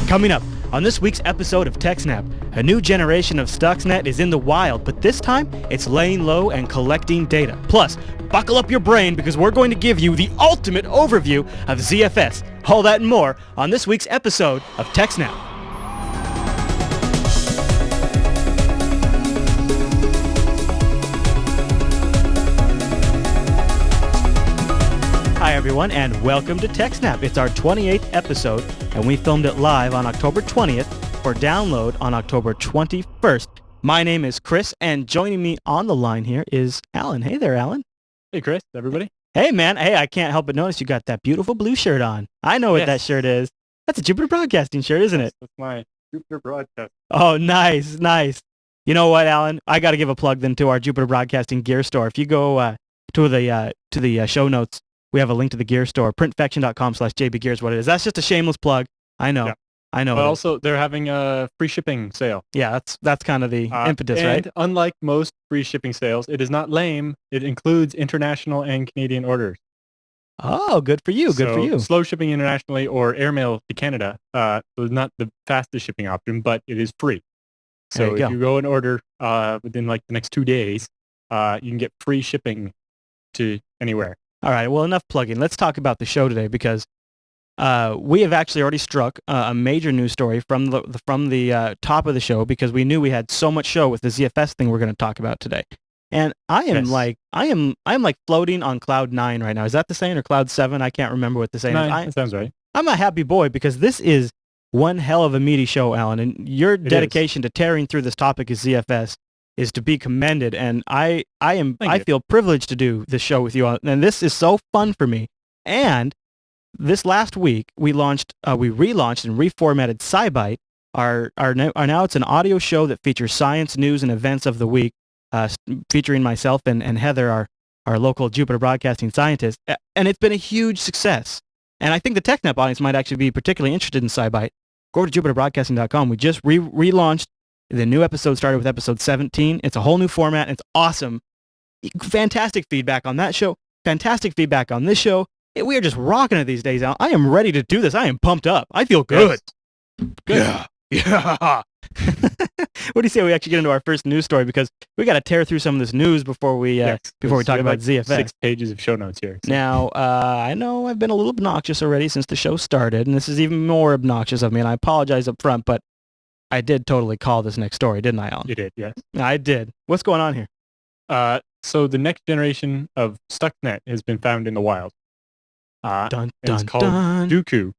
Coming up on this week's episode of TechSNAP, a new generation of Stuxnet is in the wild, but this time it's laying low and collecting data. Plus, buckle up your brain because we're going to give you the ultimate overview of ZFS. All that and more on this week's episode of TechSNAP. Hi everyone, and welcome to TechSNAP. It's our 28th episode, and we filmed it live on October 20th for download on October 21st. My name is Chris, and joining me on the line here is Alan. Hey there, Alan. Hey Chris, everybody. Hey man, hey, I can't help but notice you got that beautiful blue shirt on. I know what that shirt is. That's a Jupiter Broadcasting shirt, isn't it? That's my Jupiter Broadcast. Oh, nice, nice. You know what, Alan? I got to give a plug then to our Jupiter Broadcasting gear store. If you go to the show notes, we have a link to the gear store. Printfection.com/JBGear is what it is. That's just a shameless plug. I know. Yeah. I know. But also, they're having a free shipping sale. Yeah, that's kind of the impetus, right? Unlike most free shipping sales, it is not lame. It includes international and Canadian orders. Oh, good for you. Good for you. Slow shipping internationally or airmail to Canada is not the fastest shipping option, but it is free. So if you go and order within like the next 2 days, you can get free shipping to anywhere. All right, well, enough plugging. Let's talk about the show today because we have actually already struck a major news story from the top of the show because we knew we had so much show with the ZFS thing we're going to talk about today. And I am like floating on cloud 9 right now. Is that the saying or cloud 7? I can't remember what the saying is. That sounds right. I'm a happy boy because this is one hell of a meaty show, Alan, and your dedication to tearing through this topic as ZFS is to be commended, and I feel privileged to do this show with you, and this is so fun for me. And this last week, we relaunched and reformatted SciByte. Now it's an audio show that features science, news, and events of the week, featuring myself and Heather, our local Jupiter Broadcasting scientist, and it's been a huge success. And I think the TechSNAP audience might actually be particularly interested in SciByte. Go to jupiterbroadcasting.com. We just relaunched. The new episode started with episode 17. It's a whole new format. It's awesome. Fantastic feedback on that show. Fantastic feedback on this show. We are just rocking it these days, Al. I am ready to do this. I am pumped up. I feel good. Yes. Good. Yeah. What do you say we actually get into our first news story? Because we got to tear through some of this news before we talk about ZFS. 6 pages of show notes here. So. Now, I know I've been a little obnoxious already since the show started, and this is even more obnoxious of me, and I apologize up front, but I did totally call this next story, didn't I, Alan? You did, yes. I did. What's going on here? So the next generation of Stuxnet has been found in the wild. It's called Dooku.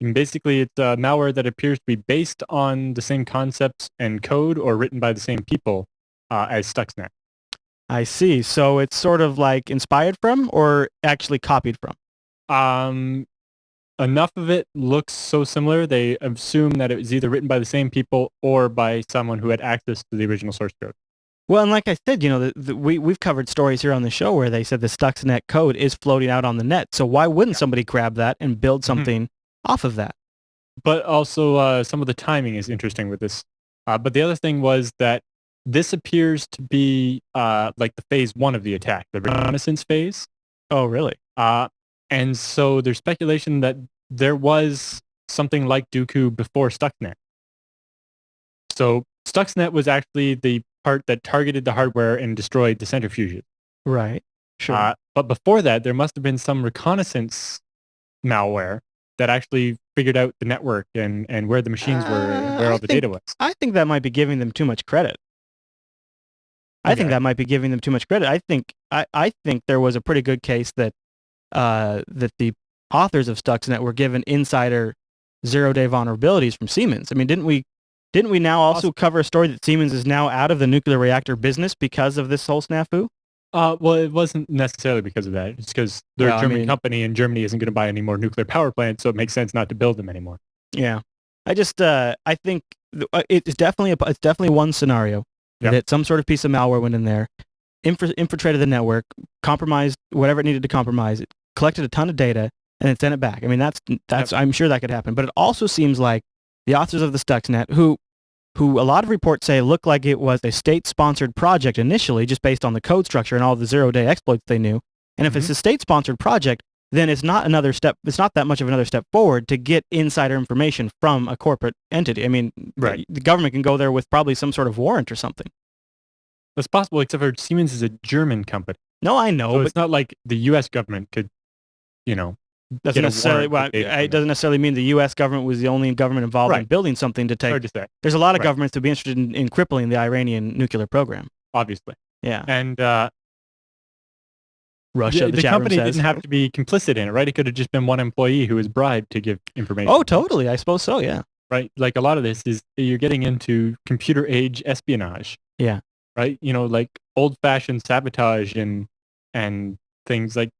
And basically, it's malware that appears to be based on the same concepts and code or written by the same people as Stuxnet. I see. So it's sort of like inspired from or actually copied from? Enough of it looks so similar, they assume that it was either written by the same people or by someone who had access to the original source code. Well, and like I said, you know, we've covered stories here on the show where they said the Stuxnet code is floating out on the net. So why wouldn't somebody grab that and build something off of that? But also some of the timing is interesting with this. But the other thing was that this appears to be like the phase 1 of the attack, the reconnaissance phase. Oh, really? And so there's speculation that there was something like Dooku before Stuxnet. So Stuxnet was actually the part that targeted the hardware and destroyed the centrifuges. Right. Sure. But before that, there must have been some reconnaissance malware that actually figured out the network and where the machines were and where all the data was. I think that might be giving them too much credit. I think that might be giving them too much credit. I think there was a pretty good case that the authors of Stuxnet were given insider zero-day vulnerabilities from Siemens. I mean, didn't we now also cover a story that Siemens is now out of the nuclear reactor business because of this whole snafu? Well, it wasn't necessarily because of that. It's because they're a German company and Germany isn't going to buy any more nuclear power plants, so it makes sense not to build them anymore. Yeah. I think it's definitely one scenario that some sort of piece of malware went in there, infiltrated the network, compromised whatever it needed to compromise, it collected a ton of data, and then sent it back. I mean, that's I'm sure that could happen. But it also seems like the authors of the Stuxnet, who a lot of reports say looked like it was a state-sponsored project initially, just based on the code structure and all the zero-day exploits they knew. And if it's a state-sponsored project, then it's not another step. It's not that much of another step forward to get insider information from a corporate entity. I mean, right. the government can go there with probably some sort of warrant or something. That's possible, except for Siemens is a German company. No, I know, so but it's not like the U.S. government could, doesn't necessarily. Well, it doesn't necessarily mean the U.S. government was the only government involved in building something to take. Hard to say. There's a lot of governments to be interested in crippling the Iranian nuclear program. Obviously. Yeah. And Russia, the company didn't have to be complicit in it, right? It could have just been one employee who was bribed to give information. Oh, totally. I suppose so. Yeah. Right. Like a lot of this is you're getting into computer age espionage. Yeah. Right. Like old-fashioned sabotage and things like.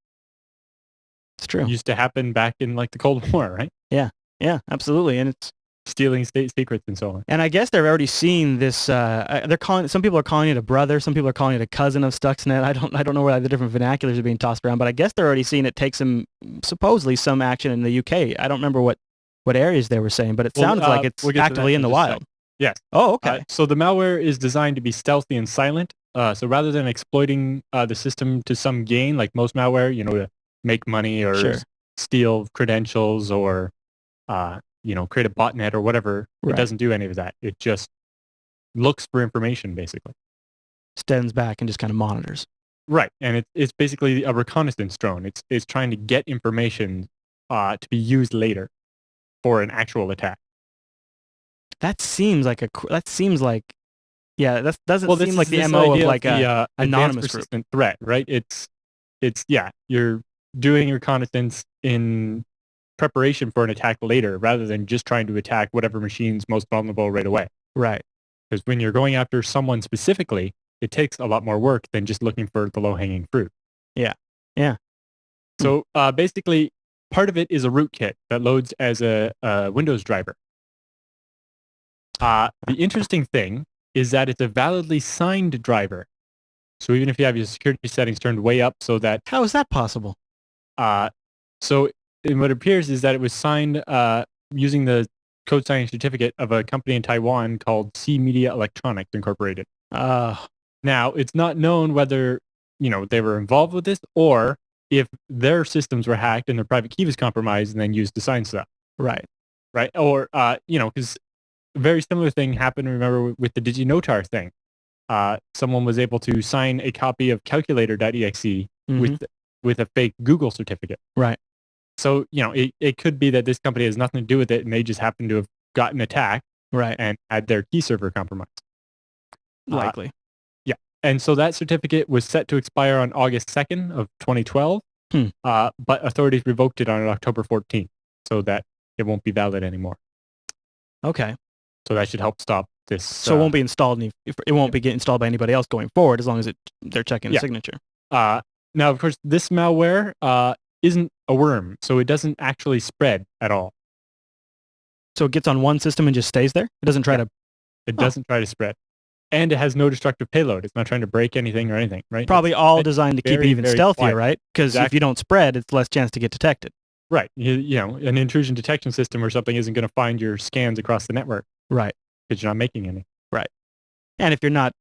It's true. Used to happen back in like the Cold War, right? Yeah. Yeah. Absolutely. And it's stealing state secrets and so on. And I guess they're already seeing this. They're calling. Some people are calling it a brother. Some people are calling it a cousin of Stuxnet. I don't know where the different vernaculars are being tossed around, but I guess they're already seeing it take supposedly some action in the UK. I don't remember what areas they were saying, but it sounds like it's actively in the wild. Yes. Oh, okay. So the malware is designed to be stealthy and silent. So rather than exploiting the system to some gain, like most malware, to make money or steal credentials or create a botnet or whatever. It doesn't do any of that. It just looks for information, basically. Stands back and just kind of monitors. Right, and it's basically a reconnaissance drone. It's trying to get information to be used later for an actual attack. That seems like that doesn't seem like the MO of like a anonymous group threat, right? It's you're doing reconnaissance in preparation for an attack later rather than just trying to attack whatever machine's most vulnerable right away. Right. Because when you're going after someone specifically, it takes a lot more work than just looking for the low-hanging fruit. Yeah. Yeah. So basically, part of it is a rootkit that loads as a Windows driver. The interesting thing is that it's a validly signed driver. So even if you have your security settings turned way up so that... How is that possible? So what appears is that it was signed using the code signing certificate of a company in Taiwan called C Media Electronics Incorporated. Now, it's not known whether, they were involved with this or if their systems were hacked and their private key was compromised and then used to sign stuff. Right. Right. Or, because a very similar thing happened, remember, with the DigiNotar thing. Someone was able to sign a copy of calculator.exe with a fake Google certificate. Right. So, it could be that this company has nothing to do with it and they just happen to have gotten attacked and had their key server compromised. Likely. Yeah. And so that certificate was set to expire on August 2nd of 2012, but authorities revoked it on October 14th so that it won't be valid anymore. Okay. So that should help stop this. So it won't be installed. It won't be installed by anybody else going forward as long as they're checking the signature. Now, of course, this malware isn't a worm, so it doesn't actually spread at all. So it gets on one system and just stays there? It doesn't try to... It doesn't try to spread. And it has no destructive payload. It's not trying to break anything or anything, right? Probably all designed to keep it even stealthier, right? Because if you don't spread, it's less chance to get detected. Right. An intrusion detection system or something isn't going to find your scans across the network. Right. Because you're not making any. Right. And if you're not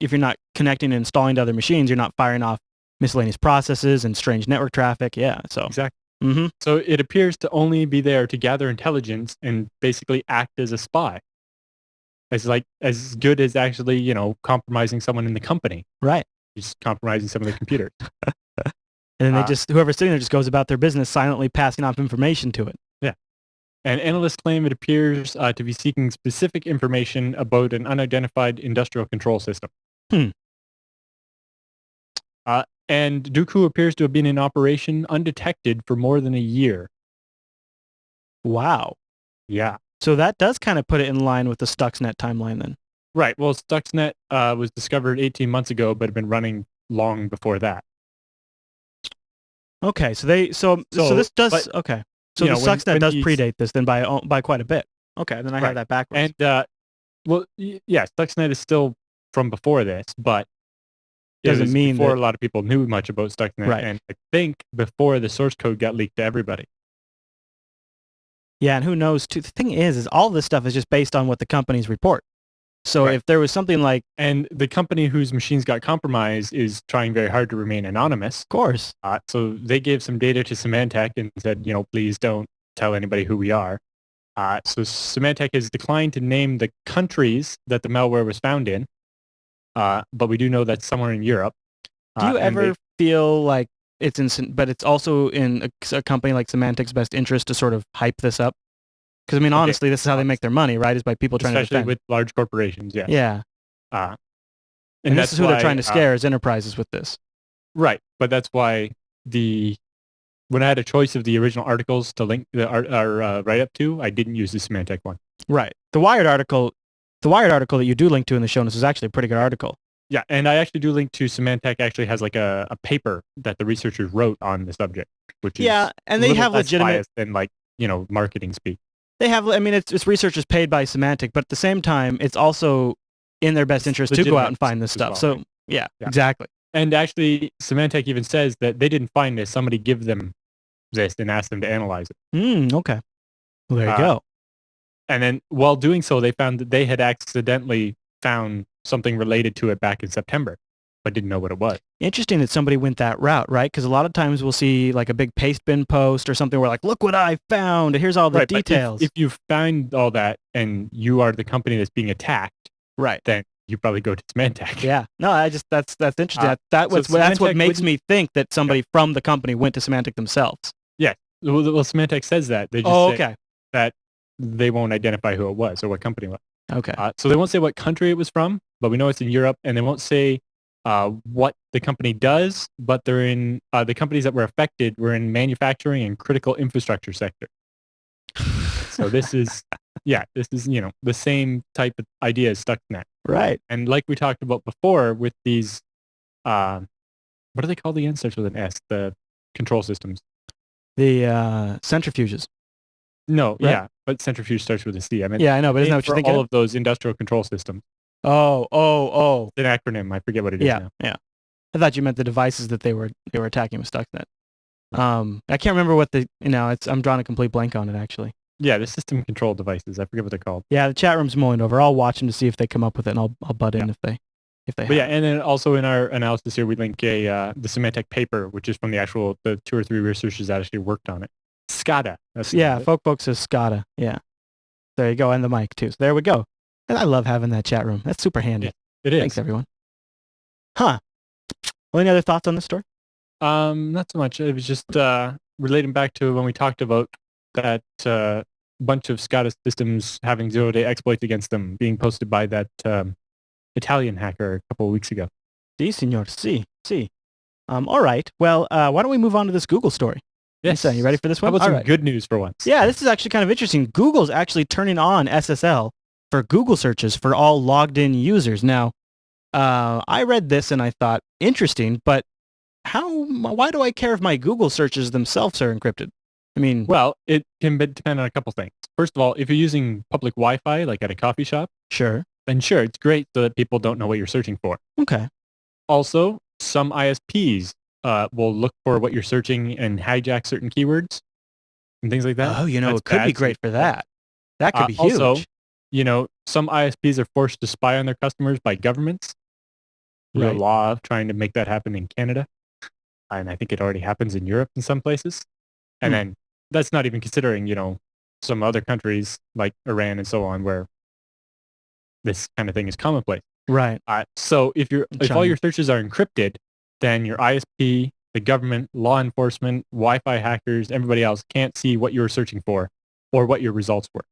connecting and installing to other machines, you're not firing off miscellaneous processes and strange network traffic. Yeah. So exactly. So it appears to only be there to gather intelligence and basically act as a spy. As good as actually, compromising someone in the company. Right. Just compromising some of the computers. And then whoever's sitting there just goes about their business silently passing off information to it. Yeah. And analysts claim it appears to be seeking specific information about an unidentified industrial control system. And Dooku appears to have been in operation undetected for more than a year. Wow. Yeah. So that does kind of put it in line with the Stuxnet timeline then. Right. Well, Stuxnet was discovered 18 months ago, but had been running long before that. Okay. So this does... okay. So the Stuxnet does predate this then by quite a bit. Okay. Then I have that backwards. And, Stuxnet is still from before this, but doesn't mean before a lot of people knew much about Stuxnet. Right. And I think before the source code got leaked to everybody. Yeah, and who knows, too. The thing is all this stuff is just based on what the companies report. So if there was something like... And the company whose machines got compromised is trying very hard to remain anonymous. Of course. So they gave some data to Symantec and said, please don't tell anybody who we are. So Symantec has declined to name the countries that the malware was found in, but we do know that's somewhere in Europe. Do you ever feel like but it's also in a company like Symantec's best interest to sort of hype this up? Because, I mean, honestly, this is how they make their money, right? Is by people trying to defend. Especially with large corporations, yeah. Yeah. And this is who they're trying to scare is enterprises with this. Right. But that's why when I had a choice of the original articles to link our write-up to, I didn't use the Symantec one. Right. The Wired article that you do link to in the show notes is actually a pretty good article. Yeah, and I actually do link to Symantec actually has like a paper that the researchers wrote on the subject, which is and they have legitimate than marketing speak. They have, I mean, it's researchers paid by Symantec, but at the same time, it's also in their best interest to go out and find this stuff. So, yeah, exactly. And actually, Symantec even says that they didn't find this. Somebody give them this and asked them to analyze it. Okay. Well, there you go. And then while doing so, they found that they had accidentally found something related to it back in September, but didn't know what it was. Interesting that somebody went that route, right? Because a lot of times we'll see like a big paste bin post or something where like, look what I found, and here's all the details. If you find all that and you are the company that's being attacked, then you probably go to Symantec. Yeah. No, that's interesting. That's what makes me think that somebody from the company went to Symantec themselves. Yeah. Well, Symantec says that. They just say that they won't identify who it was or what company it was. Okay. So they won't say what country it was from, but we know it's in Europe, and they won't say what the company does, but they're in the companies that were affected were in manufacturing and critical infrastructure sector. So this is the same type of idea as Stuxnet. Right. And like we talked about before with these, what are they called again? Starts with an S, the control systems. The centrifuges. No, right? But centrifuge starts with a C. I mean, I know, but isn't that what you're thinking? All of those industrial control systems. Oh. It's an acronym. I forget what it is now. Yeah. I thought you meant the devices that they were attacking with Stuxnet. I can't remember what I'm drawing a complete blank on it, actually. Yeah, the system control devices. I forget what they're called. Yeah, the chat room's mulling over. I'll watch them to see if they come up with it, and I'll butt in if they have. Yeah, and then also in our analysis here, we link the Symantec paper, which is from the 2 or 3 researchers that actually worked on it. SCADA. Folks says SCADA. Yeah. There you go, and the mic too. So there we go. And I love having that chat room. That's super handy. It is. Thanks, everyone. Well, any other thoughts on this story? Not so much. It was just relating back to when we talked about that bunch of SCADA systems having zero-day exploits against them being posted by that Italian hacker a couple of weeks ago. Si, signor. Si. All right. Well, why don't we move on to this Google story? Yes. You ready for this one? How about some good news for once? Yeah, this is actually kind of interesting. Google's actually turning on SSL for Google searches for all logged-in users. Now, I read this and I thought, interesting, but why do I care if my Google searches themselves are encrypted? I mean... Well, it can depend on a couple things. First of all, if you're using public Wi-Fi, like at a coffee shop, then sure, it's great so that people don't know what you're searching for. Okay. Also, some ISPs will look for what you're searching and hijack certain keywords and things like that. Oh, it could be great for that. That could be huge. Also, some ISPs are forced to spy on their customers by governments. Real law of trying to make that happen in Canada. And I think it already happens in Europe in some places. And then that's not even considering, some other countries like Iran and so on where this kind of thing is commonplace. Right. So if all your searches are encrypted, then your ISP, the government, law enforcement, Wi-Fi hackers, everybody else can't see what you're searching for or what your results were.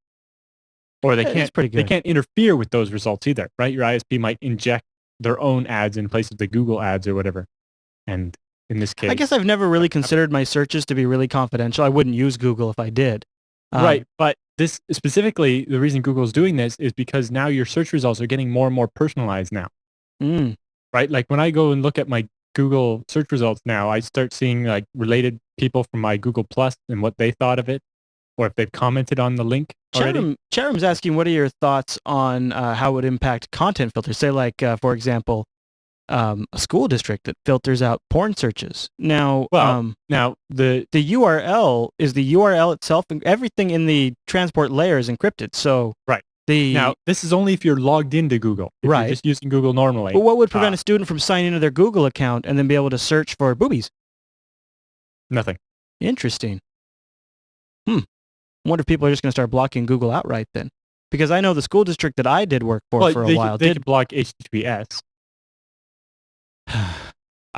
Or they can't interfere with those results either, right? Your ISP might inject their own ads in place of the Google ads or whatever. And in this case... I guess I've never really considered my searches to be really confidential. I wouldn't use Google if I did. Right. But this specifically, the reason Google's doing this is because now your search results are getting more and more personalized now. Right? Like when I go and look at my Google search results now, I start seeing like related people from my Google Plus and what they thought of it, or if they've commented on the link already. Chat room's asking, what are your thoughts on how it would impact content filters? Say like, for example, a school district that filters out porn searches. Now, now the URL is the URL itself, and everything in the transport layer is encrypted. So Now, this is only if you're logged into Google. If you're just using Google normally. But what would prevent a student from signing into their Google account and then be able to search for boobies? Nothing. Interesting. I wonder if people are just going to start blocking Google outright then. Because I know the school district that I did work for a while they did block HTTPS.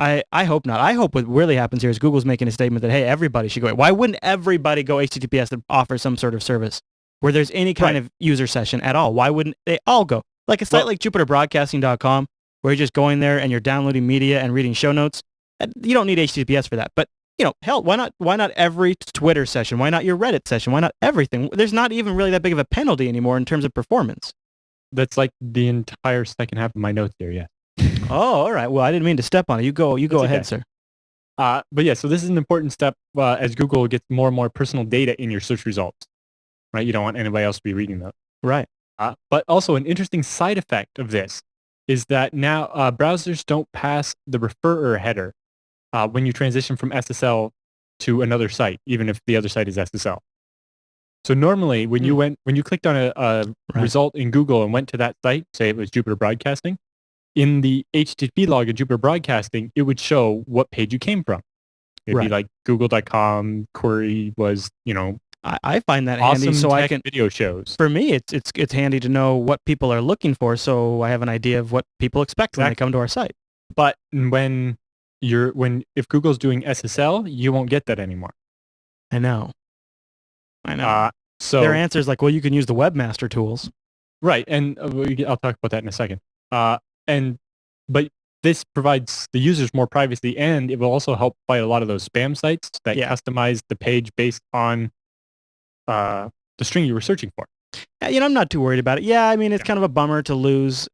I hope not. I hope what really happens here is Google's making a statement that, hey, everybody should go. Why wouldn't everybody go HTTPS to offer some sort of service where there's any kind of user session at all? Why wouldn't they all go? Like a site like JupiterBroadcasting.com where you're just going there and you're downloading media and reading show notes. You don't need HTTPS for that. But, hell, why not every Twitter session? Why not your Reddit session? Why not everything? There's not even really that big of a penalty anymore in terms of performance. That's like the entire second half of my notes here, yeah. Oh, all right. Well, I didn't mean to step on it. You go ahead, sir. But yeah, so this is an important step as Google gets more and more personal data in your search results, right? You don't want anybody else to be reading those. Right. But also an interesting side effect of this is that now browsers don't pass the referrer header when you transition from SSL to another site, even if the other site is SSL. So normally when you clicked on a result in Google and went to that site, say it was Jupiter Broadcasting, in the HTTP log of Jupiter Broadcasting, it would show what page you came from. It'd be like google.com query was, I find that awesome handy so I can video shows. For me, it's handy to know what people are looking for, so I have an idea of what people expect when they come to our site. But if Google's doing SSL, you won't get that anymore. I know. So their answer is like, well, you can use the webmaster tools. Right, and I'll talk about that in a second. But this provides the users more privacy, and it will also help fight a lot of those spam sites that customize the page based on the string you were searching for. I'm not too worried about it. Yeah, I mean, it's kind of a bummer to lose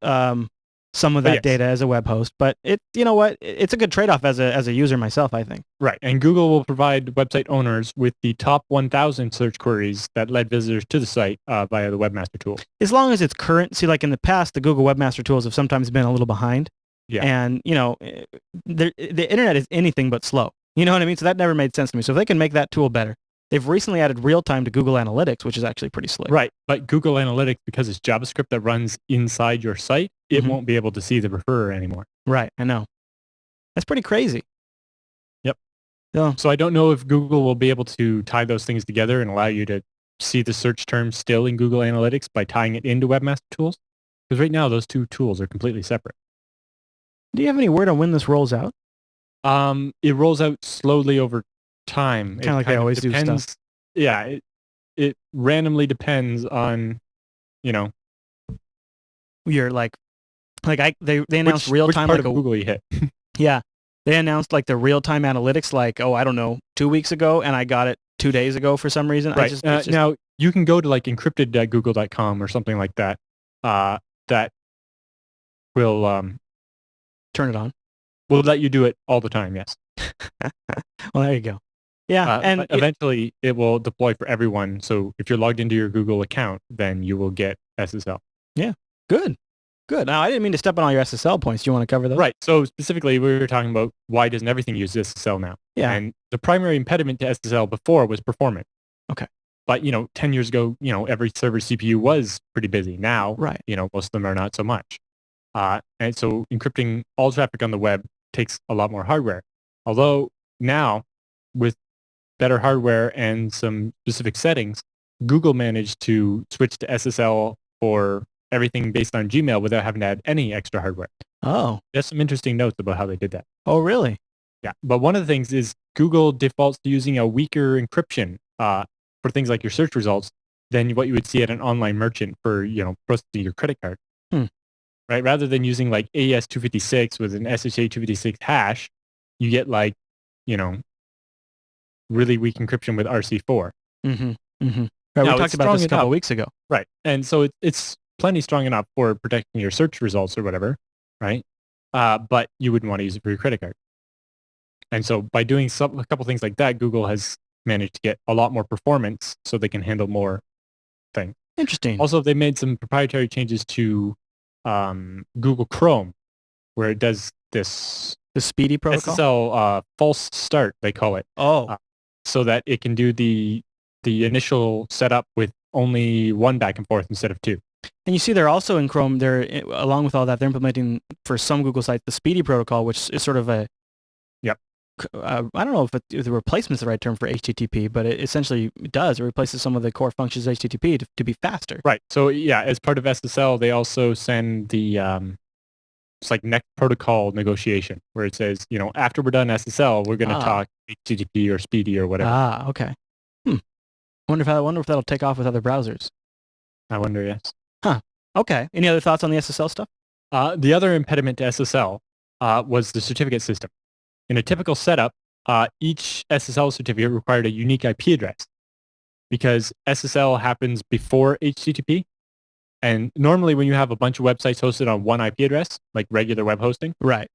some of that data as a web host, but you know what? It's a good trade-off as a user myself, I think. Right, and Google will provide website owners with the top 1,000 search queries that led visitors to the site via the webmaster tool. As long as it's current. See, like in the past, the Google webmaster tools have sometimes been a little behind. Yeah. And, the internet is anything but slow. You know what I mean? So that never made sense to me. So if they can make that tool better. They've recently added real-time to Google Analytics, which is actually pretty slick. Right, but Google Analytics, because it's JavaScript that runs inside your site, it won't be able to see the referrer anymore. Right, I know. That's pretty crazy. Yep. Yeah. So I don't know if Google will be able to tie those things together and allow you to see the search terms still in Google Analytics by tying it into Webmaster Tools. Because right now, those two tools are completely separate. Do you have any word on when this rolls out? It rolls out slowly over time. Kind of like they always do stuff. Yeah, it randomly depends on, You're they announced real time like Google you hit. Yeah, they announced like the real time analytics like I don't know 2 weeks ago, and I got it 2 days ago for some reason. Right. Now you can go to like encrypted.google.com or something like that. That will turn it on. We'll let you do it all the time. Yes. Well, there you go. Yeah, and eventually it will deploy for everyone. So if you're logged into your Google account, then you will get SSL. Yeah, good. Now, I didn't mean to step on all your SSL points. Do you want to cover those? Right. So specifically, we were talking about why doesn't everything use SSL now? Yeah. And the primary impediment to SSL before was performance. Okay. But, 10 years ago, every server CPU was pretty busy. Now, right. Most of them are not so much. And so encrypting all traffic on the web takes a lot more hardware. Although now, with better hardware and some specific settings, Google managed to switch to SSL for everything based on Gmail without having to add any extra hardware. Oh. There's some interesting notes about how they did that. Oh, really? Yeah. But one of the things is Google defaults to using a weaker encryption for things like your search results than what you would see at an online merchant for, processing your credit card. Right? Rather than using like AES-256 with an SHA-256 hash, you get like, really weak encryption with RC4. Mm-hmm. Mm-hmm. Right, we talked about this a couple of weeks ago. Right. And so it's plenty strong enough for protecting your search results or whatever, right? But you wouldn't want to use it for your credit card. And so by doing a couple things like that, Google has managed to get a lot more performance so they can handle more things. Interesting. Also, they made some proprietary changes to Google Chrome, where it does this... The speedy protocol? SSL false start, they call it. Oh. So that it can do the initial setup with only one back and forth instead of two. And you see they're also in Chrome, along with all that, they're implementing for some Google sites the Speedy protocol, which is sort of a, I don't know if the replacement is the right term for HTTP, but it essentially does. It replaces some of the core functions of HTTP to be faster. Right. So yeah, as part of SSL, they also send the it's like next protocol negotiation where it says, after we're done SSL, we're going to talk HTTP or Speedy or whatever. Okay. I wonder if that'll take off with other browsers. I wonder, yes. Huh. Okay. Any other thoughts on the SSL stuff? The other impediment to SSL was the certificate system. In a typical setup, each SSL certificate required a unique IP address because SSL happens before HTTP. And normally when you have a bunch of websites hosted on one IP address, like regular web hosting, right,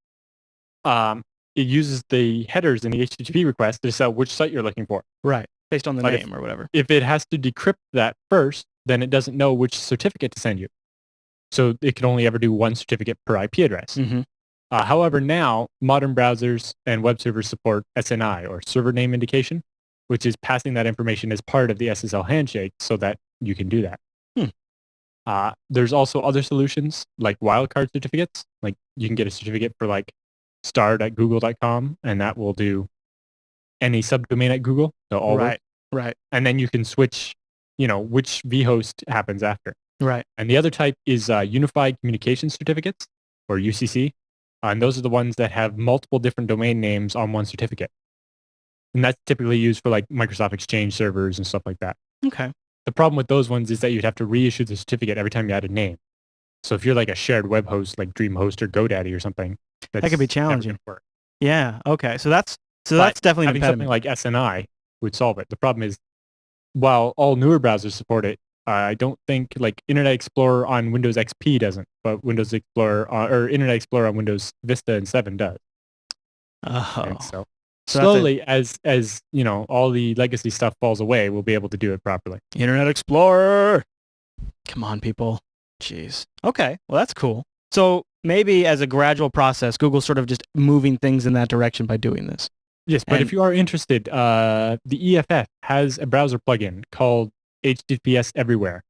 it uses the headers in the HTTP request to decide which site you're looking for. Right, based on the name or whatever. If it has to decrypt that first, then it doesn't know which certificate to send you. So it can only ever do one certificate per IP address. Mm-hmm. However, now modern browsers and web servers support SNI or server name indication, which is passing that information as part of the SSL handshake so that you can do that. There's also other solutions like wildcard certificates. Like you can get a certificate for like start@google.com and that will do any subdomain at Google. So all right. And then you can switch, which vhost happens after. Right. And the other type is Unified Communication Certificates, or UCC. And those are the ones that have multiple different domain names on one certificate. And that's typically used for like Microsoft Exchange servers and stuff like that. Okay. The problem with those ones is that you'd have to reissue the certificate every time you add a name. So if you're like a shared web host like DreamHost or GoDaddy or something, that could be challenging. Work. Yeah. Okay. So that's definitely an impediment. Something like SNI would solve it. The problem is, while all newer browsers support it, I don't think like Internet Explorer on Windows XP doesn't, but Windows Explorer or Internet Explorer on Windows Vista and 7 does. Oh. And so slowly, as all the legacy stuff falls away, we'll be able to do it properly. Internet Explorer. Come on, people. Jeez. Okay. Well, that's cool. So maybe as a gradual process, Google's sort of just moving things in that direction by doing this. Yes, but if you are interested, the EFF has a browser plugin called HTTPS Everywhere.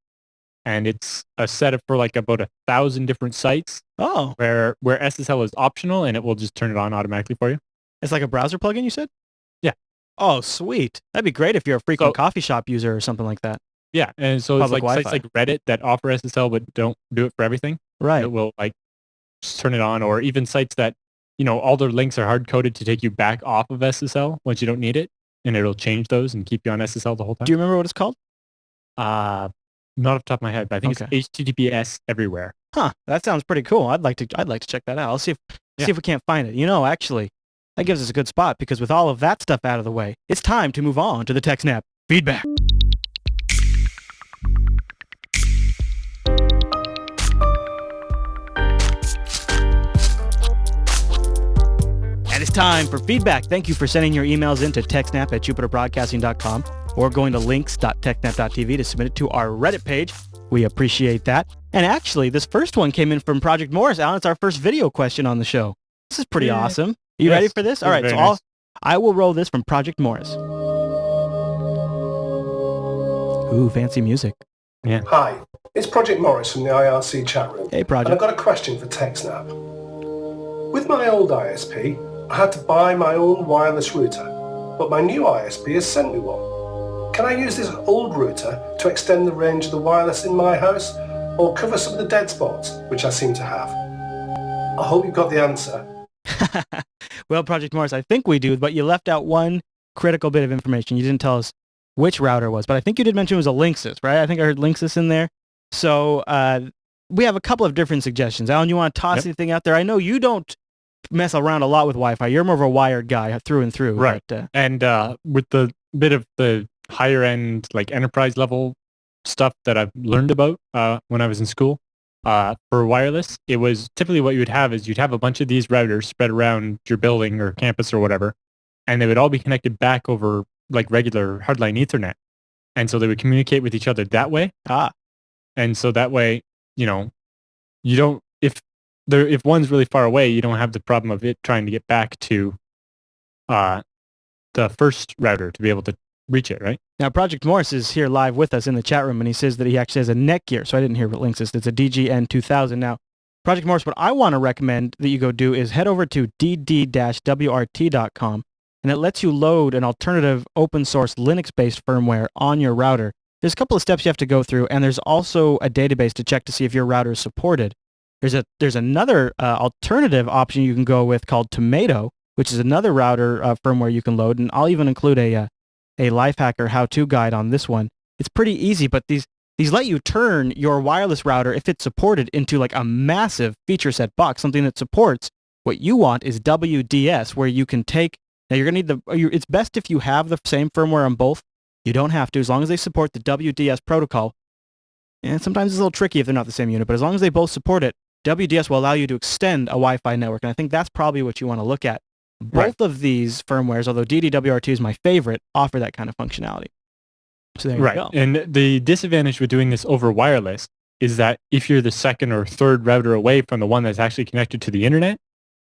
And it's a setup for like about 1,000 different sites. Oh. Where SSL is optional and it will just turn it on automatically for you. It's like a browser plugin, you said? Yeah. Oh, sweet. That'd be great if you're a frequent coffee shop user or something like that. Yeah, and so Public it's like Wi-Fi. sites like Reddit that offer SSL but don't do it for everything. Right. It will like just turn it on, or even sites that, all their links are hard-coded to take you back off of SSL once you don't need it, and it'll change those and keep you on SSL the whole time. Do you remember what it's called? Not off the top of my head, but I think it's HTTPS Everywhere. Huh, that sounds pretty cool. I'd like to check that out. I'll see if we can't find it. Actually, that gives us a good spot because with all of that stuff out of the way, it's time to move on to the TechSNAP feedback. And it's time for feedback. Thank you for sending your emails in to techsnap@jupiterbroadcasting.com or going to links.techsnap.tv to submit it to our Reddit page. We appreciate that. And actually, this first one came in from Project Morris. Alan, it's our first video question on the show. This is pretty awesome. Are you ready for this? All right, so nice. I will roll this from Project Morris. Ooh, fancy music. Yeah. Hi, it's Project Morris from the IRC chat room. Hey, Project. And I've got a question for TechSNAP. With my old ISP, I had to buy my own wireless router, but my new ISP has sent me one. Can I use this old router to extend the range of the wireless in my house, or cover some of the dead spots, which I seem to have? I hope you've got the answer. Well, Project Morris, I think we do, but you left out one critical bit of information. You didn't tell us which router it was, but I think you did mention it was a Linksys, right? I think I heard Linksys in there. So we have a couple of different suggestions. Alan, you want to toss anything out there? I know you don't mess around a lot with Wi-Fi. You're more of a wired guy through and through. Right. But, and with the bit of the higher end, like enterprise level stuff that I've learned about when I was in school, for wireless, it was typically what you would have is you'd have a bunch of these routers spread around your building or campus or whatever, and they would all be connected back over like regular hardline Ethernet. And so they would communicate with each other that way. And so that way, you don't, if one's really far away, you don't have the problem of it trying to get back to the first router to be able to reach it, right? Now, Project Morris is here live with us in the chat room, and he says that he actually has a Netgear, so I didn't hear what links this. It's a DGN2000. Now, Project Morris, what I want to recommend that you go do is head over to dd-wrt.com, and it lets you load an alternative open-source Linux-based firmware on your router. There's a couple of steps you have to go through, and there's also a database to check to see if your router is supported. There's another alternative option you can go with called Tomato, which is another router firmware you can load, and I'll even include a Lifehacker how-to guide on this one. It's pretty easy, but these let you turn your wireless router, if it's supported, into like a massive feature set box, something that supports what you want is WDS, where you can take, now you're going to need it's best if you have the same firmware on both. You don't have to, as long as they support the WDS protocol. And sometimes it's a little tricky if they're not the same unit, but as long as they both support it, WDS will allow you to extend a Wi-Fi network, and I think that's probably what you want to look at. Both of these firmwares, although dd-wrt is my favorite, offer that kind of functionality. So there you go. And the disadvantage with doing this over wireless is that if you're the second or third router away from the one that's actually connected to the internet,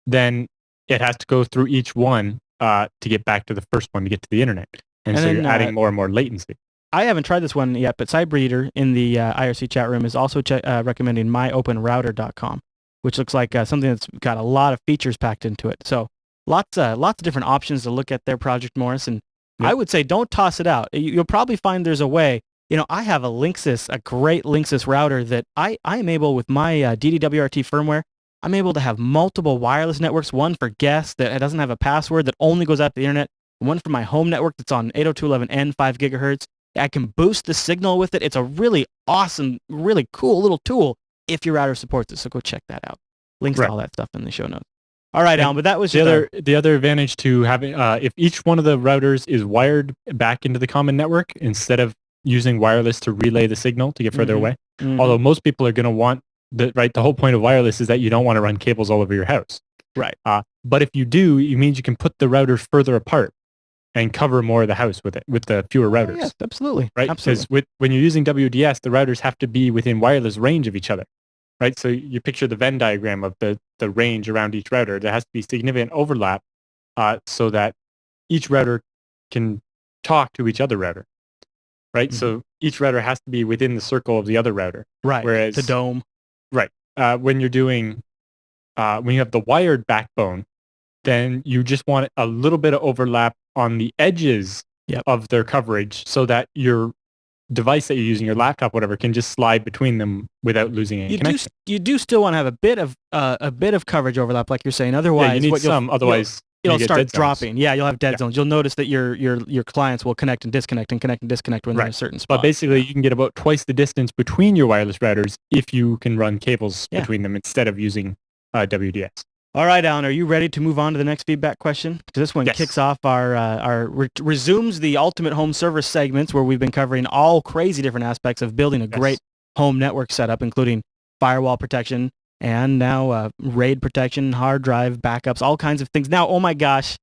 then it has to go through each one to get back to the first one to get to the internet. And so then, you're adding more and more latency. I haven't tried this one yet, but Cyberreader in the IRC chat room is also recommending myopenrouter.com, which looks like something that's got a lot of features packed into it. So lots of different options to look at there, Project Morris, and I would say don't toss it out. You'll probably find there's a way. You know, I have a Linksys, a great Linksys router that I am able, with my dd-wrt firmware, I'm able to have multiple wireless networks, one for guests that doesn't have a password that only goes out to the internet, one for my home network that's on 802.11n 5 gigahertz. I can boost the signal with it. It's a really awesome, really cool little tool if your router supports it, so go check that out. Links to all that stuff in the show notes. All right, Alan, but that was the other advantage to having, if each one of the routers is wired back into the common network instead of using wireless to relay the signal to get further away. Although most people are going to want, the whole point of wireless is that you don't want to run cables all over your house. Right. But if you do, it means you can put the routers further apart and cover more of the house with the fewer routers. Yes, absolutely. Right? Because when you're using WDS, the routers have to be within wireless range of each other. Right, so you picture the Venn diagram of the range around each router. There has to be significant overlap so that each router can talk to each other router. Right, so each router has to be within the circle of the other router. Right, whereas the dome. Right, when you're doing, when you have the wired backbone, then you just want a little bit of overlap on the edges of their coverage so that your device that you're using, your laptop, whatever, can just slide between them without losing any connection. You do still want to have a bit of coverage overlap, like you're saying. Otherwise, you need some. Otherwise, it'll start dropping. Yeah, you'll have dead zones. You'll notice that your clients will connect and disconnect when they're in a certain spot. But basically, you can get about twice the distance between your wireless routers if you can run cables between them instead of using WDS. All right, Alan, are you ready to move on to the next feedback question? Because this one kicks off resumes the Ultimate Home Service segments, where we've been covering all crazy different aspects of building a great home network setup, including firewall protection and now RAID protection, hard drive backups, all kinds of things. Now, oh my gosh,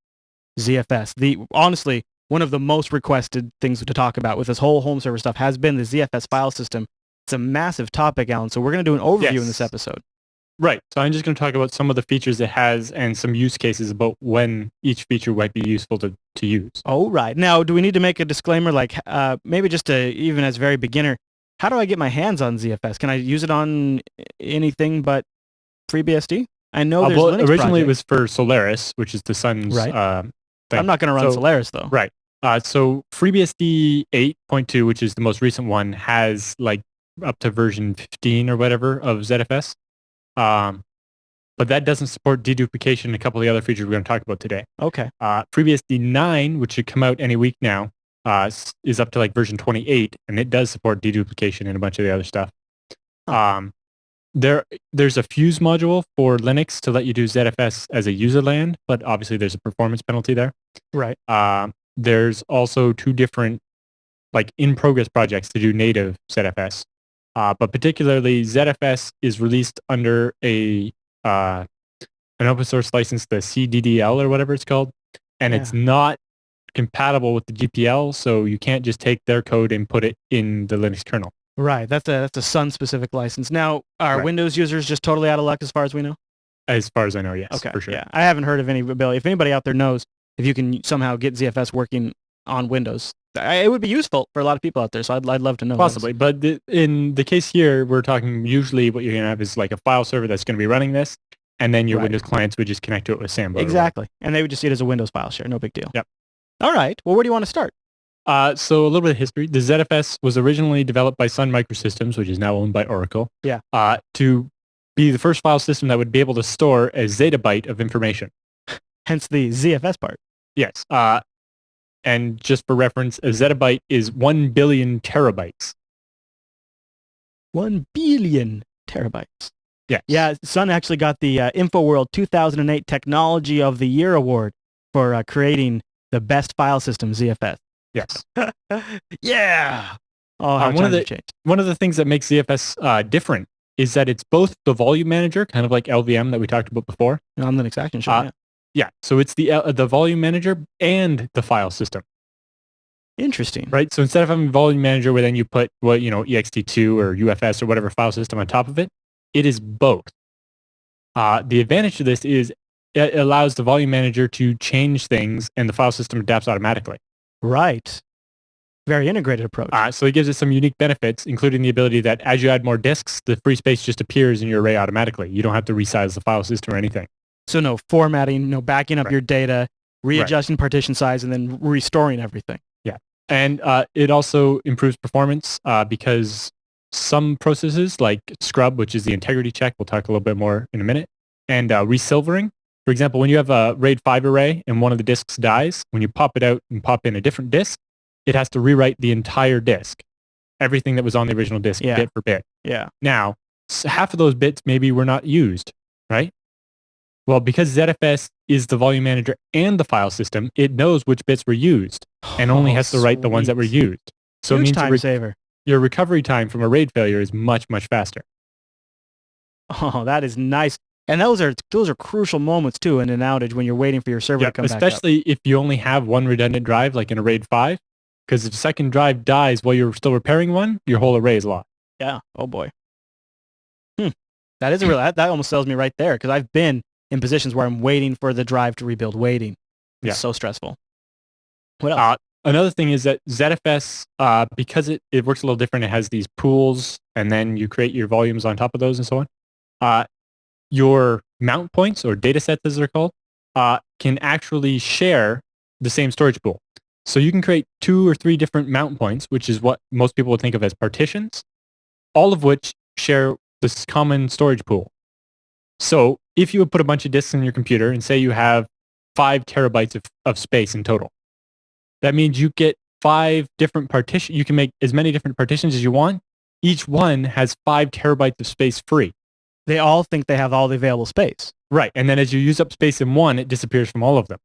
ZFS. Honestly, one of the most requested things to talk about with this whole home server stuff has been the ZFS file system. It's a massive topic, Alan, so we're going to do an overview in this episode. Right. So I'm just going to talk about some of the features it has and some use cases about when each feature might be useful to use. Oh, right. Now, do we need to make a disclaimer, like maybe just even as very beginner, how do I get my hands on ZFS? Can I use it on anything but FreeBSD? I know there's Linux originally projects. It was for Solaris, which is the Sun's thing. I'm not going to run Solaris, though. Right. So FreeBSD 8.2, which is the most recent one, has like up to version 15 or whatever of ZFS. But that doesn't support deduplication and a couple of the other features we're going to talk about today. Okay. FreeBSD 9, which should come out any week now, is up to like version 28, and it does support deduplication and a bunch of the other stuff. There's a fuse module for Linux to let you do ZFS as a user land, but obviously there's a performance penalty there. Right. There's also two different like in-progress projects to do native ZFS. But particularly ZFS is released under an open source license, the CDDL or whatever it's called, and it's not compatible with the GPL, so you can't just take their code and put it in the Linux kernel. Right, that's a Sun-specific license. Now, are Windows users just totally out of luck as far as we know? As far as I know, yes, okay, for sure. Yeah, I haven't heard of any ability. If anybody out there knows if you can somehow get ZFS working on Windows, It would be useful for a lot of people out there, so I'd love to know. Possibly, but in the case here, we're talking usually what you're going to have is like a file server that's going to be running this, and then your Windows clients would just connect to it with Samba. Exactly, and they would just see it as a Windows file share. No big deal. Yep. All right. Well, where do you want to start? So a little bit of history. The ZFS was originally developed by Sun Microsystems, which is now owned by Oracle. Yeah. To be the first file system that would be able to store a zettabyte of information. Hence the ZFS part. Yes. And just for reference, a zettabyte is 1 billion terabytes. 1 billion terabytes. Yes. Yeah, Sun actually got the InfoWorld 2008 Technology of the Year Award for creating the best file system, ZFS. Yes. Yeah. Oh, how times have changed. One of the things that makes ZFS different is that it's both the volume manager, kind of like LVM that we talked about before. On the next action show, yeah, so it's the volume manager and the file system. Interesting. Right? So instead of having volume manager where then you put, ext2 or UFS or whatever file system on top of it, it is both. The advantage to this is it allows the volume manager to change things and the file system adapts automatically. Right. Very integrated approach. So it gives it some unique benefits, including the ability that as you add more disks, the free space just appears in your array automatically. You don't have to resize the file system or anything. So no formatting, no backing up your data, readjusting partition size, and then restoring everything. Yeah. And it also improves performance because some processes like scrub, which is the integrity check, we'll talk a little bit more in a minute, and resilvering. For example, when you have a RAID 5 array and one of the disks dies, when you pop it out and pop in a different disk, it has to rewrite the entire disk, everything that was on the original disk, bit for bit. Yeah. Now, half of those bits maybe were not used, right? Well, because ZFS is the volume manager and the file system, it knows which bits were used and only has to write the ones that were used. So Huge it means time saver. Your recovery time from a RAID failure is much, much faster. Oh, that is nice. And those are crucial moments too in an outage when you're waiting for your server to come back up. Especially if you only have one redundant drive, like in a RAID 5, because if the second drive dies while you're still repairing one, your whole array is lost. Yeah. Oh boy. That is a real. That almost sells me right there because I've been in positions where I'm waiting for the drive to rebuild. It's so stressful. What else? Another thing is that ZFS, because it works a little different, it has these pools, and then you create your volumes on top of those and so on. Your mount points, or data sets as they're called, can actually share the same storage pool. So you can create 2 or 3 different mount points, which is what most people would think of as partitions, all of which share this common storage pool. So if you would put a bunch of disks in your computer and say you have 5 terabytes of space in total, that means you get 5 different partitions. You can make as many different partitions as you want. Each one has 5 terabytes of space free. They all think they have all the available space. Right. And then as you use up space in one, it disappears from all of them.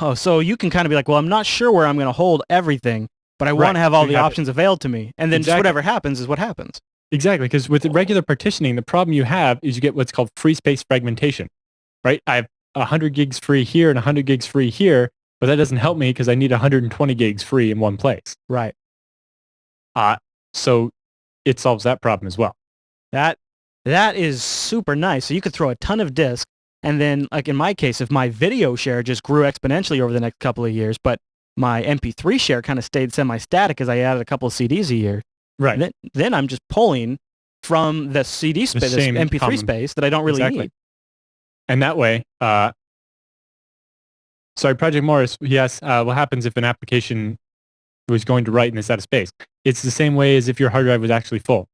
Oh, so you can kind of be like, well, I'm not sure where I'm going to hold everything, but I want to have all the options available to me. And then just whatever happens is what happens. Exactly. Because with regular partitioning, the problem you have is you get what's called free space fragmentation, right? I have 100 gigs free here and 100 gigs free here, but that doesn't help me because I need 120 gigs free in one place. Right. So it solves that problem as well. That is super nice. So you could throw a ton of disks, and then, like in my case, if my video share just grew exponentially over the next couple of years, but my MP3 share kind of stayed semi-static as I added a couple of CDs a year, right? Then I'm just pulling from the CD space, this MP3 space that I don't really need. And that way, Project Morris, he asks, what happens if an application was going to write and it's out of space? It's the same way as if your hard drive was actually full.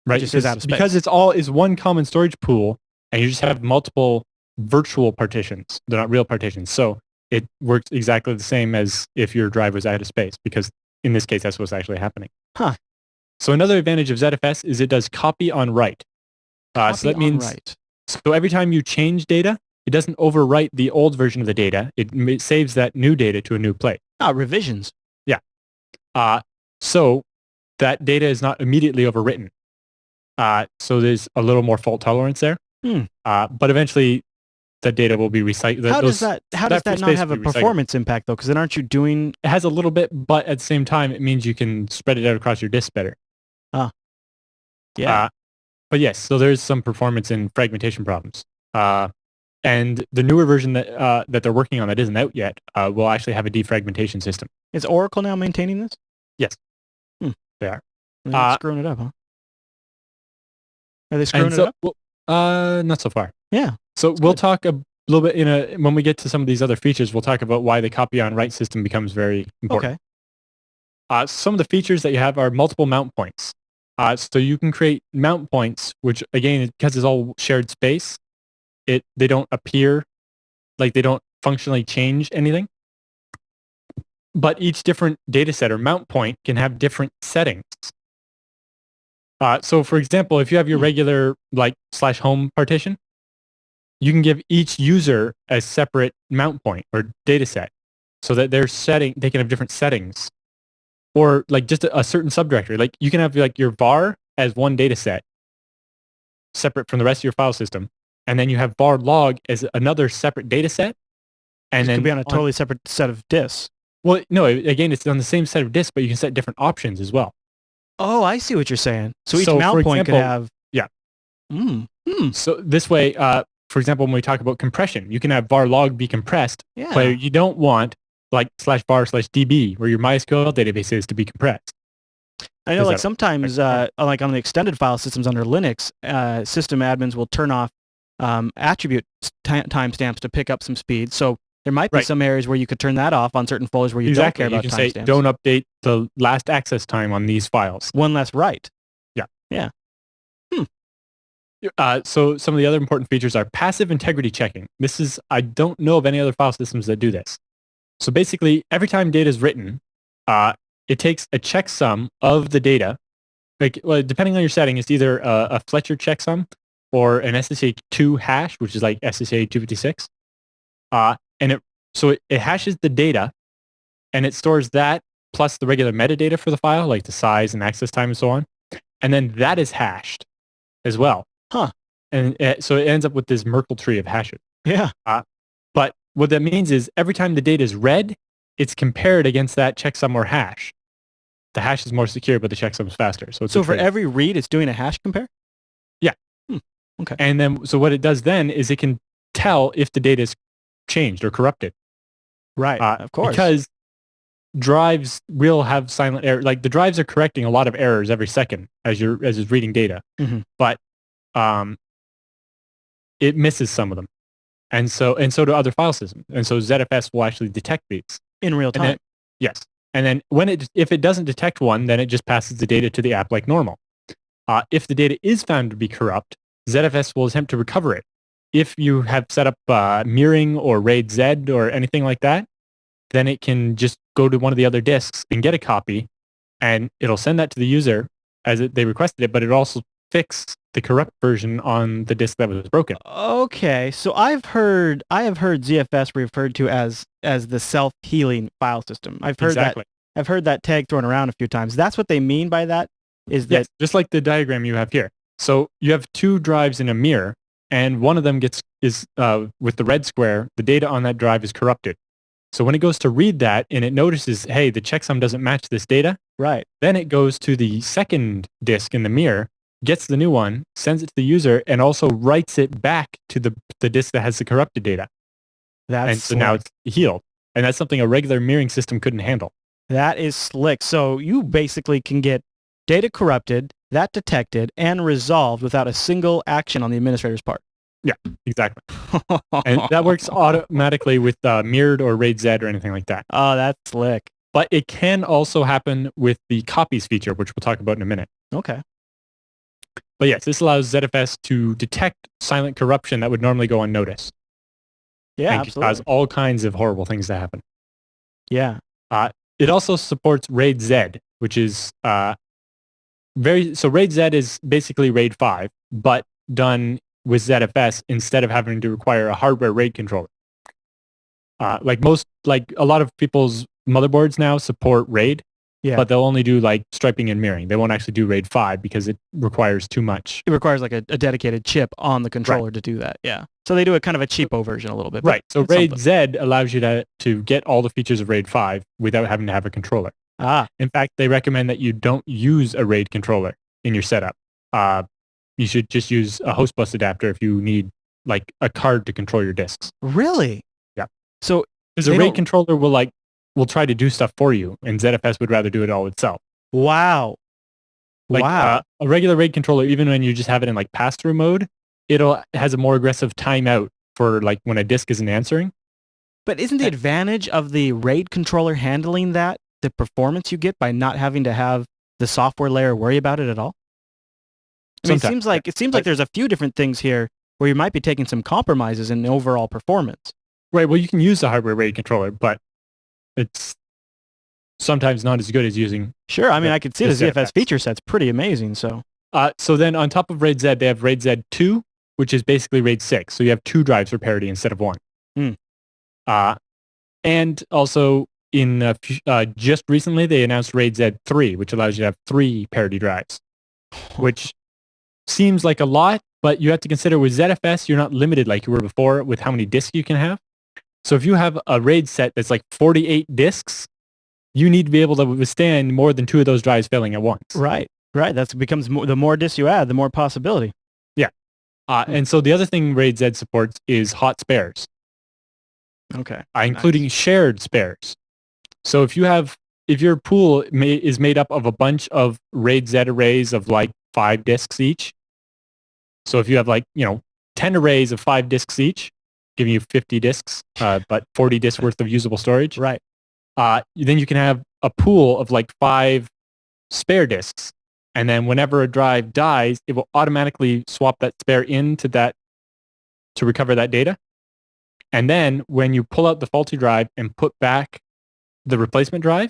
Right? It just is out of space. Because it's all is one common storage pool, and you just have multiple virtual partitions. They're not real partitions. So it works exactly the same as if your drive was out of space, because in this case, that's what's actually happening. Huh. So another advantage of ZFS is it does copy on write. So that means, so every time you change data, it doesn't overwrite the old version of the data. It saves that new data to a new place. Revisions. Yeah. So that data is not immediately overwritten. So there's a little more fault tolerance there. But eventually the data will be recycled. How does that not have a performance impact though? Because then aren't you doing... It has a little bit, but at the same time, it means you can spread it out across your disk better. Yeah. But yes, so there's some performance and fragmentation problems. And the newer version that they're working on that isn't out yet will actually have a defragmentation system. Is Oracle now maintaining this? Yes, they are. They're screwing it up, huh? Are they screwing it up? Well, not so far. Yeah. So we'll talk a little bit when we get to some of these other features. We'll talk about why the copy on write system becomes very important. Okay. Some of the features that you have are multiple mount points. So you can create mount points, which again, because it's all shared space, they don't appear like they don't functionally change anything. But each different data set or mount point can have different settings. So for example, if you have your regular like /home partition, you can give each user a separate mount point or data set so that they can have different settings. Or like just a certain subdirectory. Like you can have like your var as one data set separate from the rest of your file system. And then you have var log as another separate data set. And then it could be on a totally separate set of disks. Well, no, again, it's on the same set of disks, but you can set different options as well. Oh, I see what you're saying. So each mount point could have... Yeah. So this way, for example, when we talk about compression, you can have var log be compressed, where you don't want like /var/db, where your MySQL database is to be compressed. I know, like sometimes, like on the extended file systems under Linux, system admins will turn off attribute timestamps to pick up some speed. So there might be some areas where you could turn that off on certain folders where you don't care about timestamps. You can say, don't update the last access time on these files. One less write. Yeah. Yeah. So some of the other important features are passive integrity checking. I don't know of any other file systems that do this. So basically, every time data is written, it takes a checksum of the data. Depending on your setting, it's either a Fletcher checksum or an SSH2 hash, which is like SSH 256. And it hashes the data, and it stores that plus the regular metadata for the file, like the size and access time and so on. And then that is hashed as well. Huh. And so it ends up with this Merkle tree of hashes. Yeah. But what that means is every time the data is read, it's compared against that checksum or hash. The hash is more secure, but the checksum is faster. So for every read, it's doing a hash compare? Yeah. Okay. And then, so what it does then is it can tell if the data is changed or corrupted. Right, of course. Because drives will have silent error. Like the drives are correcting a lot of errors every second as it's reading data. Mm-hmm. But it misses some of them. And so do other file systems. And so ZFS will actually detect these. In real time. Yes. And then if it doesn't detect one, then it just passes the data to the app like normal. If the data is found to be corrupt, ZFS will attempt to recover it. If you have set up mirroring or RAID Z or anything like that, then it can just go to one of the other disks and get a copy, and it'll send that to the user as they requested it, but it also fix the corrupt version on the disk that was broken. Okay, so I have heard ZFS referred to as the self-healing file system. I've heard that tag thrown around a few times. That's what they mean by that? Is that just like the diagram you have here. So you have two drives in a mirror, and one of them is with the red square, the data on that drive is corrupted. So when it goes to read that and it notices, hey, the checksum doesn't match this data, right? Then it goes to the second disk in the mirror, gets the new one, sends it to the user, and also writes it back to the disk that has the corrupted data. So now it's healed. And that's something a regular mirroring system couldn't handle. That is slick. So you basically can get data corrupted, that detected, and resolved without a single action on the administrator's part. Yeah, exactly. And that works automatically with mirrored or RAID Z or anything like that. Oh, that's slick. But it can also happen with the copies feature, which we'll talk about in a minute. Okay. But yes, this allows ZFS to detect silent corruption that would normally go unnoticed. Yeah, and absolutely. cause all kinds of horrible things to happen. Yeah. It also supports RAID Z, which is so RAID Z is basically RAID 5, but done with ZFS instead of having to require a hardware RAID controller. A lot of people's motherboards now support RAID, but they'll only do like striping and mirroring. They won't actually do RAID 5 because it requires too much. It requires like a dedicated chip on the controller to do that. Yeah. So they do a kind of a cheapo version a little bit. Right. So RAID Z allows you to get all the features of RAID 5 without having to have a controller. In fact, they recommend that you don't use a RAID controller in your setup. You should just use a host bus adapter if you need like a card to control your disks. Really? Yeah. So because a RAID controller will try to do stuff for you, and ZFS would rather do it all itself. Wow. A regular RAID controller, even when you just have it in like pass-through mode, it has a more aggressive timeout for like when a disk isn't answering. But isn't the advantage of the RAID controller handling that the performance you get by not having to have the software layer worry about it at all? I mean, it seems like there's a few different things here where you might be taking some compromises in the overall performance. Right. Well, you can use the hardware RAID controller, but it's sometimes not as good as using. Sure. I mean, I could see the ZFS feature set's pretty amazing. So then on top of RAID Z, they have RAID Z 2, which is basically RAID 6. So you have 2 drives for parity instead of 1. And also just recently, they announced RAID Z 3, which allows you to have 3 parity drives, which seems like a lot, but you have to consider with ZFS, you're not limited like you were before with how many disks you can have. So if you have a RAID set that's like 48 disks, you need to be able to withstand more than 2 of those drives failing at once. Right. That becomes the more disks you add, the more possibility. Yeah. And so the other thing RAID Z supports is hot spares. Okay. Including shared spares. So if your pool is made up of a bunch of RAID Z arrays of like 5 disks each. So if you have 10 arrays of 5 disks each, giving you 50 disks, but 40 disks worth of usable storage. Right. Then you can have a pool of like 5 spare disks. And then whenever a drive dies, it will automatically swap that spare into that to recover that data. And then when you pull out the faulty drive and put back the replacement drive,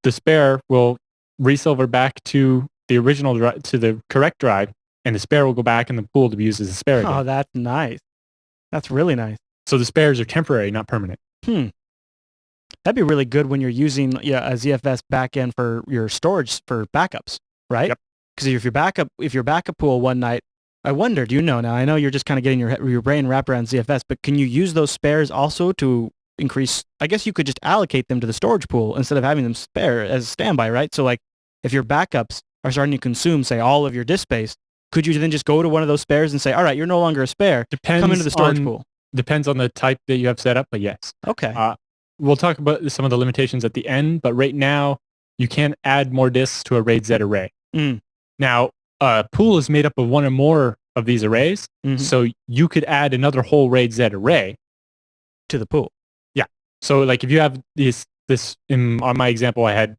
the spare will resilver back to the original drive, to the correct drive, and the spare will go back in the pool to be used as a spare again. Oh, that's nice. That's really nice. So the spares are temporary, not permanent. That'd be really good when you're using a ZFS backend for your storage for backups, right? Yep. Because if your backup pool one night, I wonder, do you know now? I know you're just kind of getting your brain wrapped around ZFS, but can you use those spares also to increase? I guess you could just allocate them to the storage pool instead of having them spare as standby, right? So like if your backups are starting to consume, say, all of your disk space, could you then just go to one of those spares and say, all right, you're no longer a spare, come into the storage pool? Depends on the type that you have set up, but yes. Okay. We'll talk about some of the limitations at the end, but right now you can't add more disks to a RAID Z array. Now, a pool is made up of one or more of these arrays, so you could add another whole RAID Z array to the pool. Yeah. So like if you have on my example, I had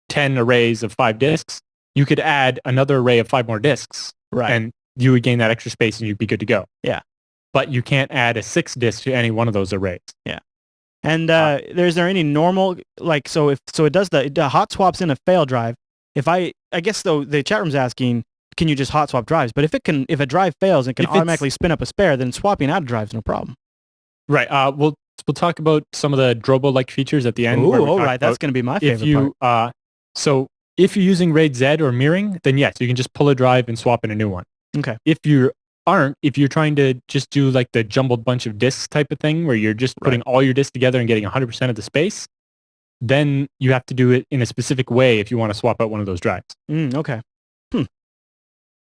10 arrays of 5 disks, you could add another array of 5 more disks. Right. And you would gain that extra space and you'd be good to go. Yeah. But you can't add a 6 disk to any one of those arrays. Yeah. And is there any normal, so it does the hot swaps in a fail drive. I guess though the chat room's asking, can you just hot swap drives? But if a drive fails and it can automatically spin up a spare, then swapping out a drive is no problem. Right. We'll talk about some of the Drobo-like features at the end. Oh, right. That's going to be my favorite part. So if you're using RAID Z or mirroring, then yes, you can just pull a drive and swap in a new one. Okay. If you're trying to just do like the jumbled bunch of disks type of thing where you're just putting all your disks together and getting 100% of the space, then you have to do it in a specific way if you want to swap out one of those drives. Okay.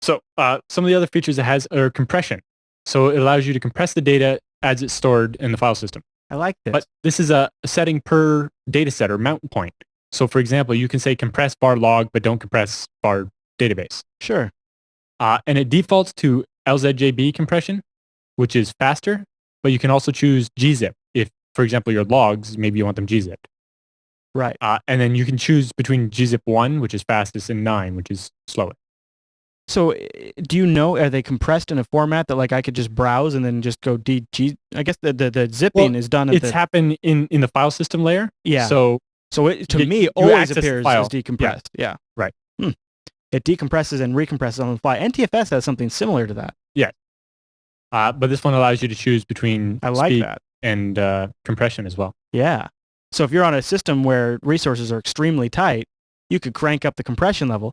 So some of the other features it has are compression. So it allows you to compress the data as it's stored in the file system. I like this. But this is a setting per data set or mountain point. So for example, you can say compress var log, but don't compress var database. Sure. And it defaults to LZJB compression, which is faster, but you can also choose gzip if, for example, your logs, maybe you want them gzipped. Right. And then you can choose between gzip 1, which is fastest, and 9, which is slowest. So do you know, are they compressed in a format that I could just browse and then just go DG? I guess the zipping is done it's happened in the file system layer. Yeah. So it, to me, always appears as decompressed. Yeah. Right. It decompresses and recompresses on the fly. NTFS has something similar to that. Yeah. But this one allows you to choose between speed and compression as well. Yeah. So if you're on a system where resources are extremely tight, you could crank up the compression level.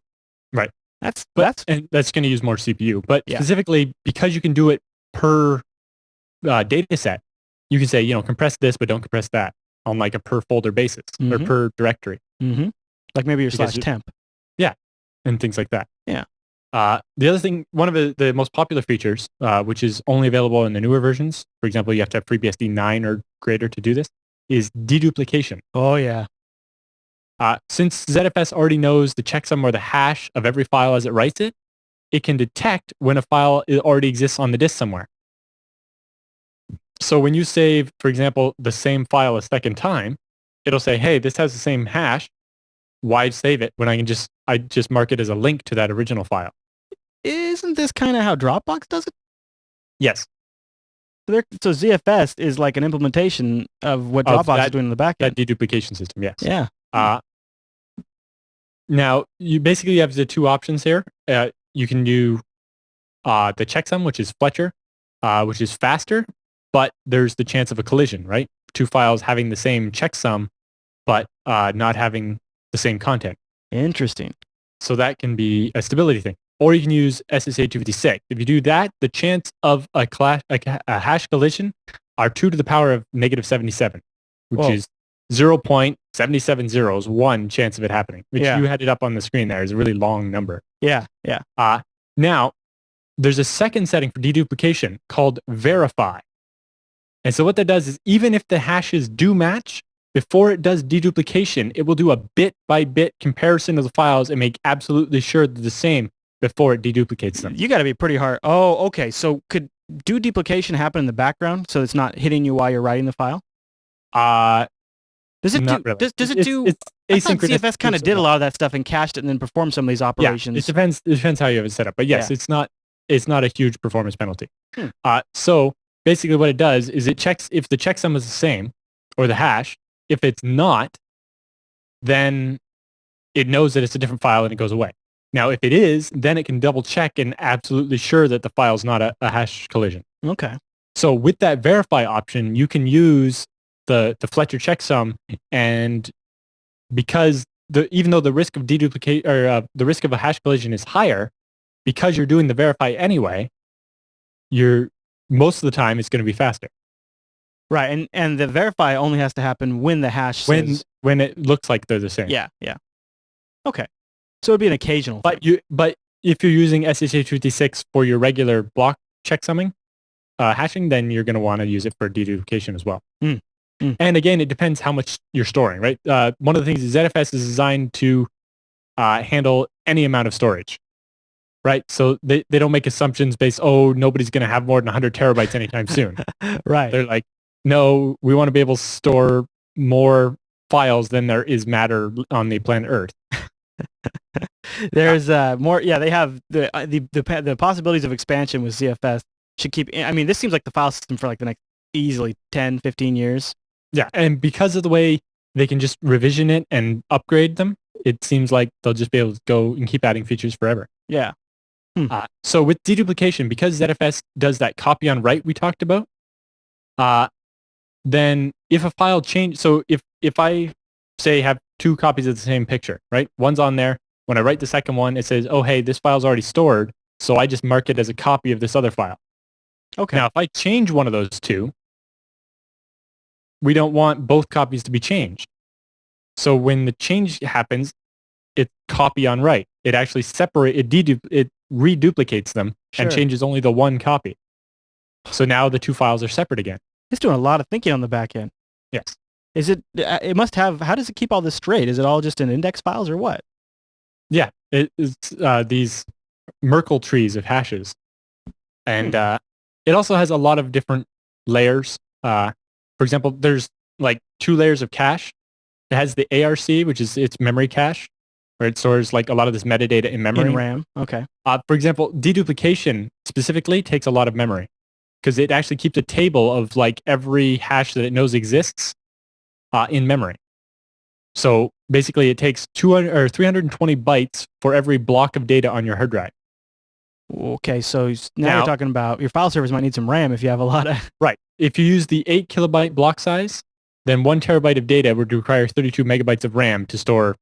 Right. That's going to use more CPU. But specifically, because you can do it per data set, you can say, compress this, but don't compress that on like a per folder basis or per directory. Like maybe your /temp. Yeah. And things like that. Yeah. The other thing, one of the most popular features, which is only available in the newer versions, for example, you have to have FreeBSD 9 or greater to do this, is deduplication. Oh, yeah. Since ZFS already knows the checksum or the hash of every file as it writes it, it can detect when a file already exists on the disk somewhere. So when you save, for example, the same file a second time, it'll say, hey, this has the same hash. Why save it when I just mark it as a link to that original file? Isn't this kind of how Dropbox does it? Yes. So ZFS is like an implementation of what Dropbox is doing in the back end. That deduplication system, yes. Yeah. Now, you basically have the two options here. You can do the checksum, which is Fletcher, which is faster, but there's the chance of a collision, right? Two files having the same checksum, but not having the same content. Interesting. So that can be a stability thing. Or you can use SSH256. If you do that, the chance of a hash collision are 2 to the power of negative 77, which is 0.770 chance of it happening, which you had it up on the screen there is a really long number. Yeah. Now, there's a second setting for deduplication called verify. And so what that does is even if the hashes do match, before it does deduplication, it will do a bit-by-bit comparison of the files and make absolutely sure they're the same before it deduplicates them. You got to be pretty hard. Oh, okay. So could deduplication happen in the background so it's not hitting you while you're writing the file? Does it do? Really. Does it do? It's asynchronous. ZFS kind of did a lot of that stuff and cached it and then performed some of these operations. Yeah, it depends how you have it set up. But yes, it's not a huge performance penalty. So basically, what it does is it checks if the checksum is the same or the hash. If it's not, then it knows that it's a different file and it goes away. Now, if it is, then it can double check and absolutely sure that the file's not a hash collision. Okay. So with that verify option, you can use the Fletcher checksum, and because even though the risk of deduplicate or the risk of a hash collision is higher, because you're doing the verify anyway, most of the time it's going to be faster. Right, and the verify only has to happen when the hash says... When it looks like they're the same. Yeah. Okay. So it'd be an occasional thing. But if you're using SSH256 for your regular block checksumming, hashing, then you're going to want to use it for deduplication as well. And again, it depends how much you're storing, right? One of the things is ZFS is designed to handle any amount of storage, right? So they don't make assumptions based, nobody's going to have more than 100 terabytes anytime soon. Right. They're like, no, we want to be able to store more files than there is matter on the planet Earth. There's more. Yeah, they have the possibilities of expansion with ZFS should keep. I mean, this seems like the file system for like the next easily 10, 15 years. Yeah, and because of the way they can just revision it and upgrade them, it seems like they'll just be able to go and keep adding features forever. Yeah. So with deduplication, because ZFS does that copy on write we talked about, then if a file changes, so if I say have two copies of the same picture, right? One's on there. When I write the second one, it says, oh, hey, this file's already stored, so I just mark it as a copy of this other file. Okay. Now, if I change one of those two, we don't want both copies to be changed. So when the change happens, it's copy on write. It actually it reduplicates them and changes only the one copy. So now the two files are separate again. It's doing a lot of thinking on the back end. Yes. Is it? It must have. How does it keep all this straight? Is it all just in index files or what? Yeah, it's these Merkle trees of hashes, and it also has a lot of different layers. For example, there's like 2 layers of cache. It has the ARC, which is its memory cache, where it stores like a lot of this metadata in memory. In RAM. Okay. For example, deduplication specifically takes a lot of memory because it actually keeps a table of like every hash that it knows exists in memory. So basically it takes 200 or 320 bytes for every block of data on your hard drive. Okay, so now you're talking about your file servers might need some RAM if you have a lot of... Right. If you use the 8 kilobyte block size, then 1 terabyte of data would require 32 megabytes of RAM to store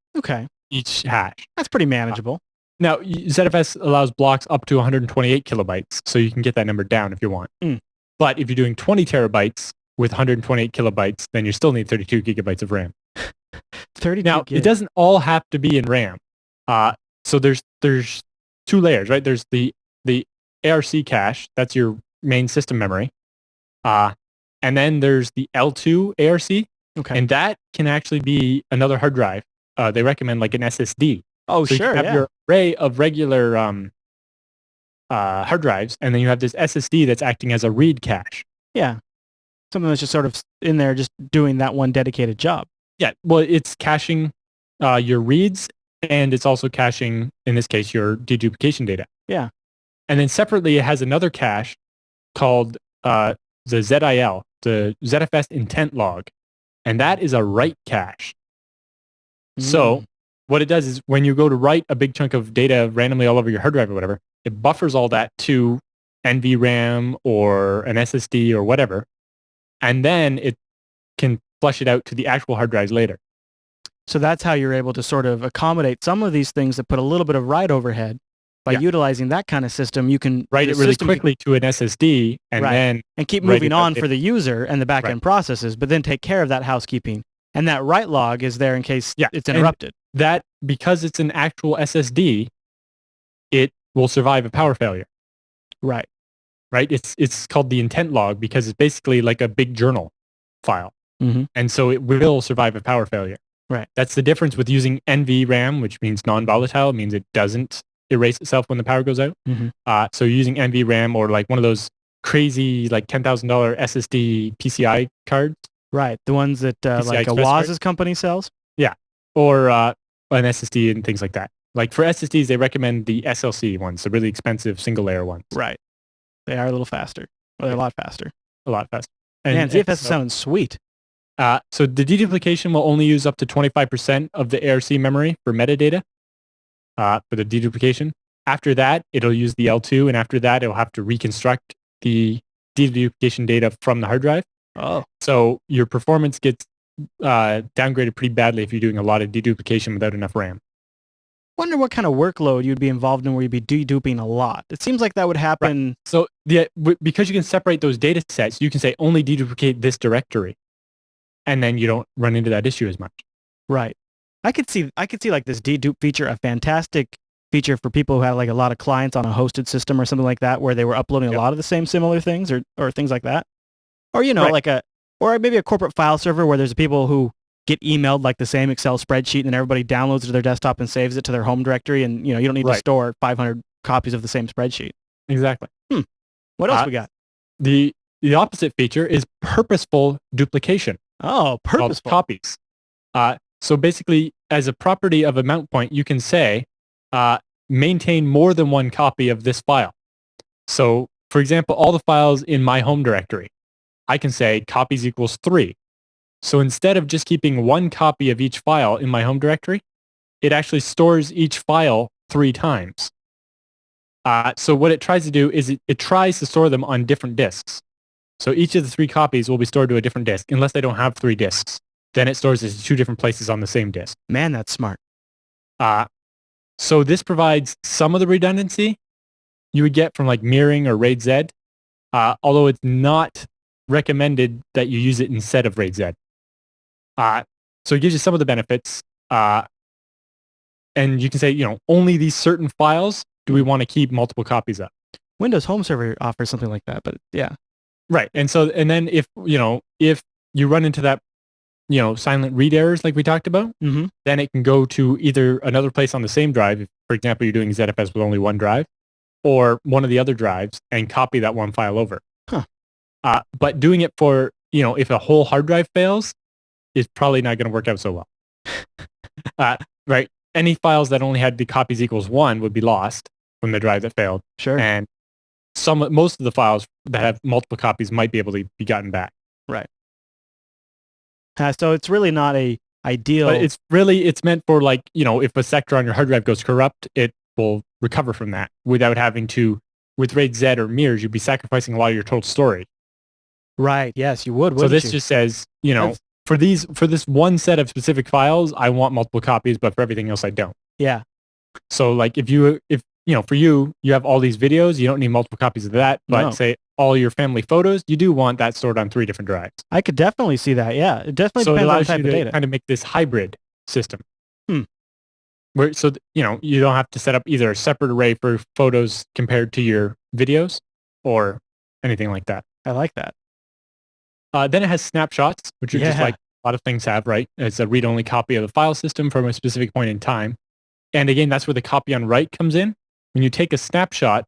each hash. That's pretty manageable. Now, ZFS allows blocks up to 128 kilobytes, so you can get that number down if you want. But if you're doing 20 terabytes with 128 kilobytes, then you still need 32 gigabytes of RAM. 32 Now, gigs. it doesn't all have to be in RAM. So there's two layers, right? There's the ARC cache, that's your main system memory. And then there's the L2 ARC, and that can actually be another hard drive. They recommend like an SSD. Oh, so sure, you have your array of regular hard drives, and then you have this SSD that's acting as a read cache. Yeah, something that's just sort of in there just doing that one dedicated job. Yeah, well, it's caching your reads, and it's also caching, in this case, your deduplication data. Yeah. And then separately, it has another cache called the ZIL, the ZFS intent log, and that is a write cache. So what it does is when you go to write a big chunk of data randomly all over your hard drive or whatever, it buffers all that to NVRAM or an SSD or whatever, and then it can flush it out to the actual hard drives later. So that's how you're able to sort of accommodate some of these things that put a little bit of write overhead. By utilizing that kind of system, you can write it really quickly to an SSD and keep moving on for the user and the back-end processes, but then take care of that housekeeping. And that write log is there in case it's interrupted. And that, because it's an actual SSD, it will survive a power failure. Right. Right? It's called the intent log because it's basically like a big journal file. Mm-hmm. And so it will survive a power failure. Right. That's the difference with using NVRAM, which means non-volatile. It means it doesn't erase itself when the power goes out. Mm-hmm. So using NVRAM or like one of those crazy like $10,000 SSD PCI cards. Right. The ones that like a Waz's company sells. Yeah. Or an SSD and things like that. Like for SSDs, they recommend the SLC ones, the really expensive single layer ones. Right. They are a little faster. Well, they're a lot faster. A lot faster. And ZFS is sounding sweet. So the deduplication will only use up to 25% of the ARC memory for metadata. For the deduplication. After that, it'll use the L2, and after that, it'll have to reconstruct the deduplication data from the hard drive. Oh. So your performance gets downgraded pretty badly if you're doing a lot of deduplication without enough RAM. Wonder what kind of workload you'd be involved in where you'd be deduping a lot. It seems like that would happen. Right. So because you can separate those data sets, you can say only deduplicate this directory, and then you don't run into that issue as much. Right. I could see like this dedupe feature, a fantastic feature for people who have like a lot of clients on a hosted system or something like that, where they were uploading a lot of the same similar things or things like that. Or, or maybe a corporate file server where there's people who get emailed like the same Excel spreadsheet and then everybody downloads it to their desktop and saves it to their home directory. And, you don't need to store 500 copies of the same spreadsheet. Exactly. What else we got? The opposite feature is purposeful duplication. Oh, purposeful. Copies. So basically, as a property of a mount point, you can say, maintain more than one copy of this file. So, for example, all the files in my home directory, I can say copies equals 3. So instead of just keeping one copy of each file in my home directory, it actually stores each file 3 times. So what it tries to do is it tries to store them on different disks. So each of the 3 copies will be stored to a different disk, unless they don't have 3 disks. Then it stores it to 2 different places on the same disk. Man, that's smart. So this provides some of the redundancy you would get from like mirroring or RAID Z, although it's not recommended that you use it instead of RAID Z. So it gives you some of the benefits, and you can say, only these certain files do we want to keep multiple copies of. Windows Home Server offers something like that, but yeah. Right, and then if you run into that, silent read errors like we talked about, then it can go to either another place on the same drive. If, for example, you're doing ZFS with only one drive, or one of the other drives and copy that one file over. Huh. But doing it for, if a whole hard drive fails, is probably not going to work out so well. Right. Any files that only had the copies equals 1 would be lost from the drive that failed. Sure. And most of the files that have multiple copies might be able to be gotten back. Right. So it's really not a ideal. But it's meant for like, if a sector on your hard drive goes corrupt, it will recover from that without having to, with RAID Z or mirrors, you'd be sacrificing a lot of your total storage. Right. Yes, you would. So this just says, for this one set of specific files, I want multiple copies, but for everything else, I don't. Yeah. So like for you have all these videos, you don't need multiple copies of that, but say all your family photos, you do want that stored on 3 different drives. I could definitely see that. Yeah. It definitely depends on the type of data. Kind of make this hybrid system. You don't have to set up either a separate array for photos compared to your videos or anything like that. I like that. Then it has snapshots, which are just like a lot of things have, right? It's a read-only copy of the file system from a specific point in time. And again, that's where the copy on write comes in. When you take a snapshot,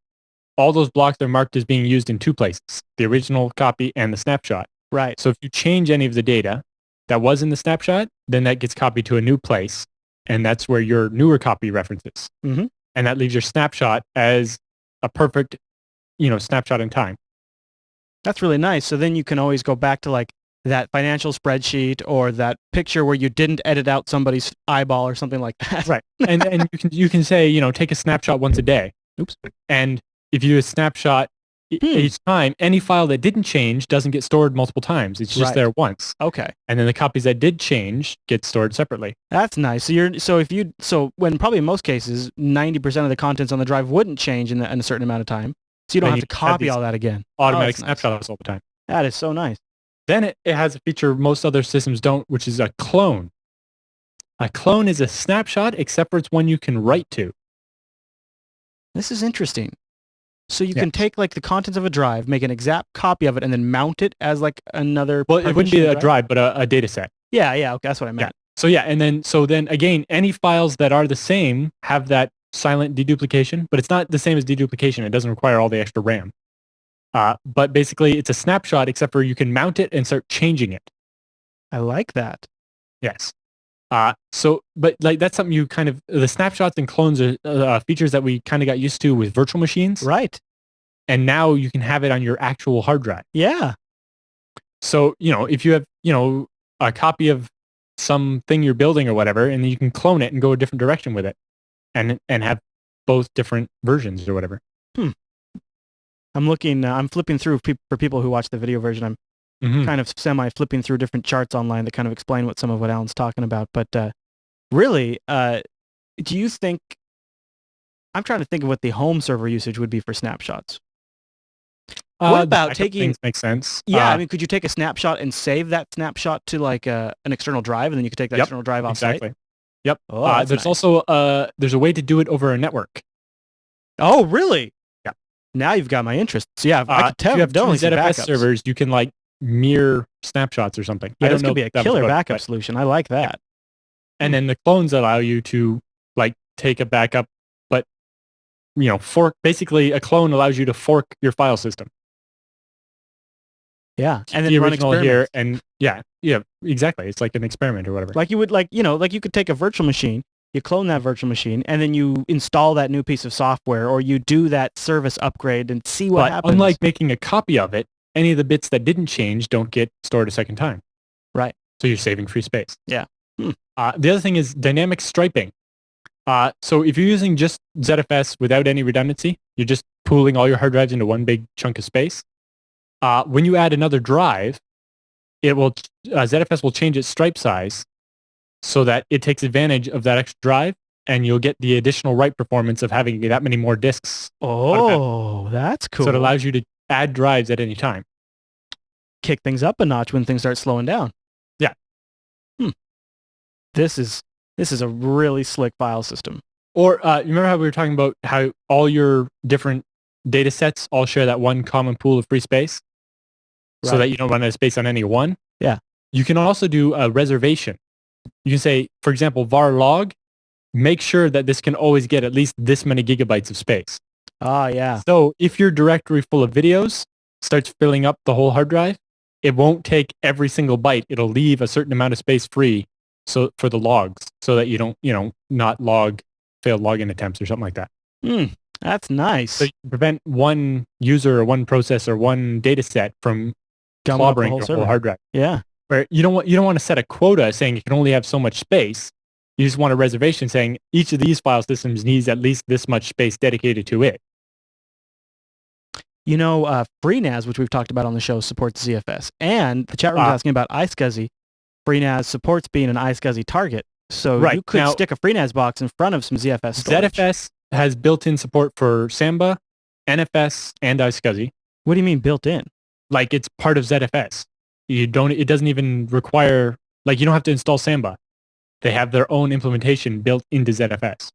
all those blocks are marked as being used in two places, the original copy and the snapshot. Right. So if you change any of the data that was in the snapshot, then that gets copied to a new place. And that's where your newer copy references. Mm-hmm. And that leaves your snapshot as a perfect, snapshot in time. That's really nice. So then you can always go back to like that financial spreadsheet or that picture where you didn't edit out somebody's eyeball or something like that. Right. And you can say, take a snapshot once a day. Oops. And if you do a snapshot each time, any file that didn't change doesn't get stored multiple times. It's just there once. Okay. And then the copies that did change get stored separately. That's nice. So when probably in most cases 90% of the contents on the drive wouldn't change in a certain amount of time. So you don't have to copy all that again. Automatic snapshots all the time. That is so nice. Then it has a feature most other systems don't, which is a clone. A clone is a snapshot, except for it's one you can write to. This is interesting. So you can take like the contents of a drive, make an exact copy of it, and then mount it as like another. Well, it wouldn't be a drive, but a data set. Yeah. Okay, that's what I meant. Yeah. So then again, any files that are the same have that silent deduplication, but it's not the same as deduplication. It doesn't require all the extra RAM. But basically, it's a snapshot, except for you can mount it and start changing it. I like that. Yes. But like that's something the snapshots and clones are features that we kind of got used to with virtual machines. Right. And now you can have it on your actual hard drive. Yeah. So, if you have, a copy of something you're building or whatever, and then you can clone it and go a different direction with it and have both different versions or whatever. I'm flipping through for people who watch the video version. I'm kind of flipping through different charts online that kind of explain some of what Alan's talking about. But really, do you think, I'm trying to think of what the home server usage would be for snapshots. What about taking... Things make sense. Yeah, could you take a snapshot and save that snapshot to like an external drive, and then you could take that external drive off-site? Exactly. Yep. Oh, there's also there's a way to do it over a network. Oh, really? Yeah. Now you've got my interest. So yeah, I could tell. If you have two ZFS servers, you can like mirror snapshots or something. Yeah, this could be a killer backup solution. I like that. Yeah. And then the clones allow you to like take a backup, but fork. Basically, a clone allows you to fork your file system. Yeah, and then the original here, and yeah, exactly. It's like an experiment or whatever. Like you would like you could take a virtual machine, you clone that virtual machine, and then you install that new piece of software, or you do that service upgrade and see what happens. Unlike making a copy of it, any of the bits that didn't change don't get stored a second time. Right. So you're saving free space. Yeah. The other thing is dynamic striping. So if you're using just ZFS without any redundancy, you're just pooling all your hard drives into one big chunk of space. When you add another drive, ZFS will change its stripe size so that it takes advantage of that extra drive, and you'll get the additional write performance of having that many more disks. Oh, that's cool. So it allows you to add drives at any time. Kick things up a notch when things start slowing down. Yeah. This is a really slick file system. Or you remember how we were talking about how all your different data sets all share that one common pool of free space? Right. So that you don't run out of space on any one? Yeah. You can also do a reservation. You can say, for example, var log, make sure that this can always get at least this many gigabytes of space. Yeah. So if your directory full of videos starts filling up the whole hard drive, it won't take every single byte. It'll leave a certain amount of space free for the logs so that you don't, not log failed login attempts or something like that. That's nice. So you prevent one user or one process or one data set from clobbering your whole hard drive. Yeah. Where you don't want to set a quota saying it can only have so much space. You just want a reservation saying each of these file systems needs at least this much space dedicated to it. FreeNAS, which we've talked about on the show, supports ZFS. And the chat room is asking about iSCSI. FreeNAS supports being an iSCSI target. So you could stick a FreeNAS box in front of some ZFS storage. ZFS has built-in support for Samba, NFS, and iSCSI. What do you mean built-in? Like it's part of ZFS. It doesn't even require, like you don't have to install Samba. they have their own implementation built into ZFS.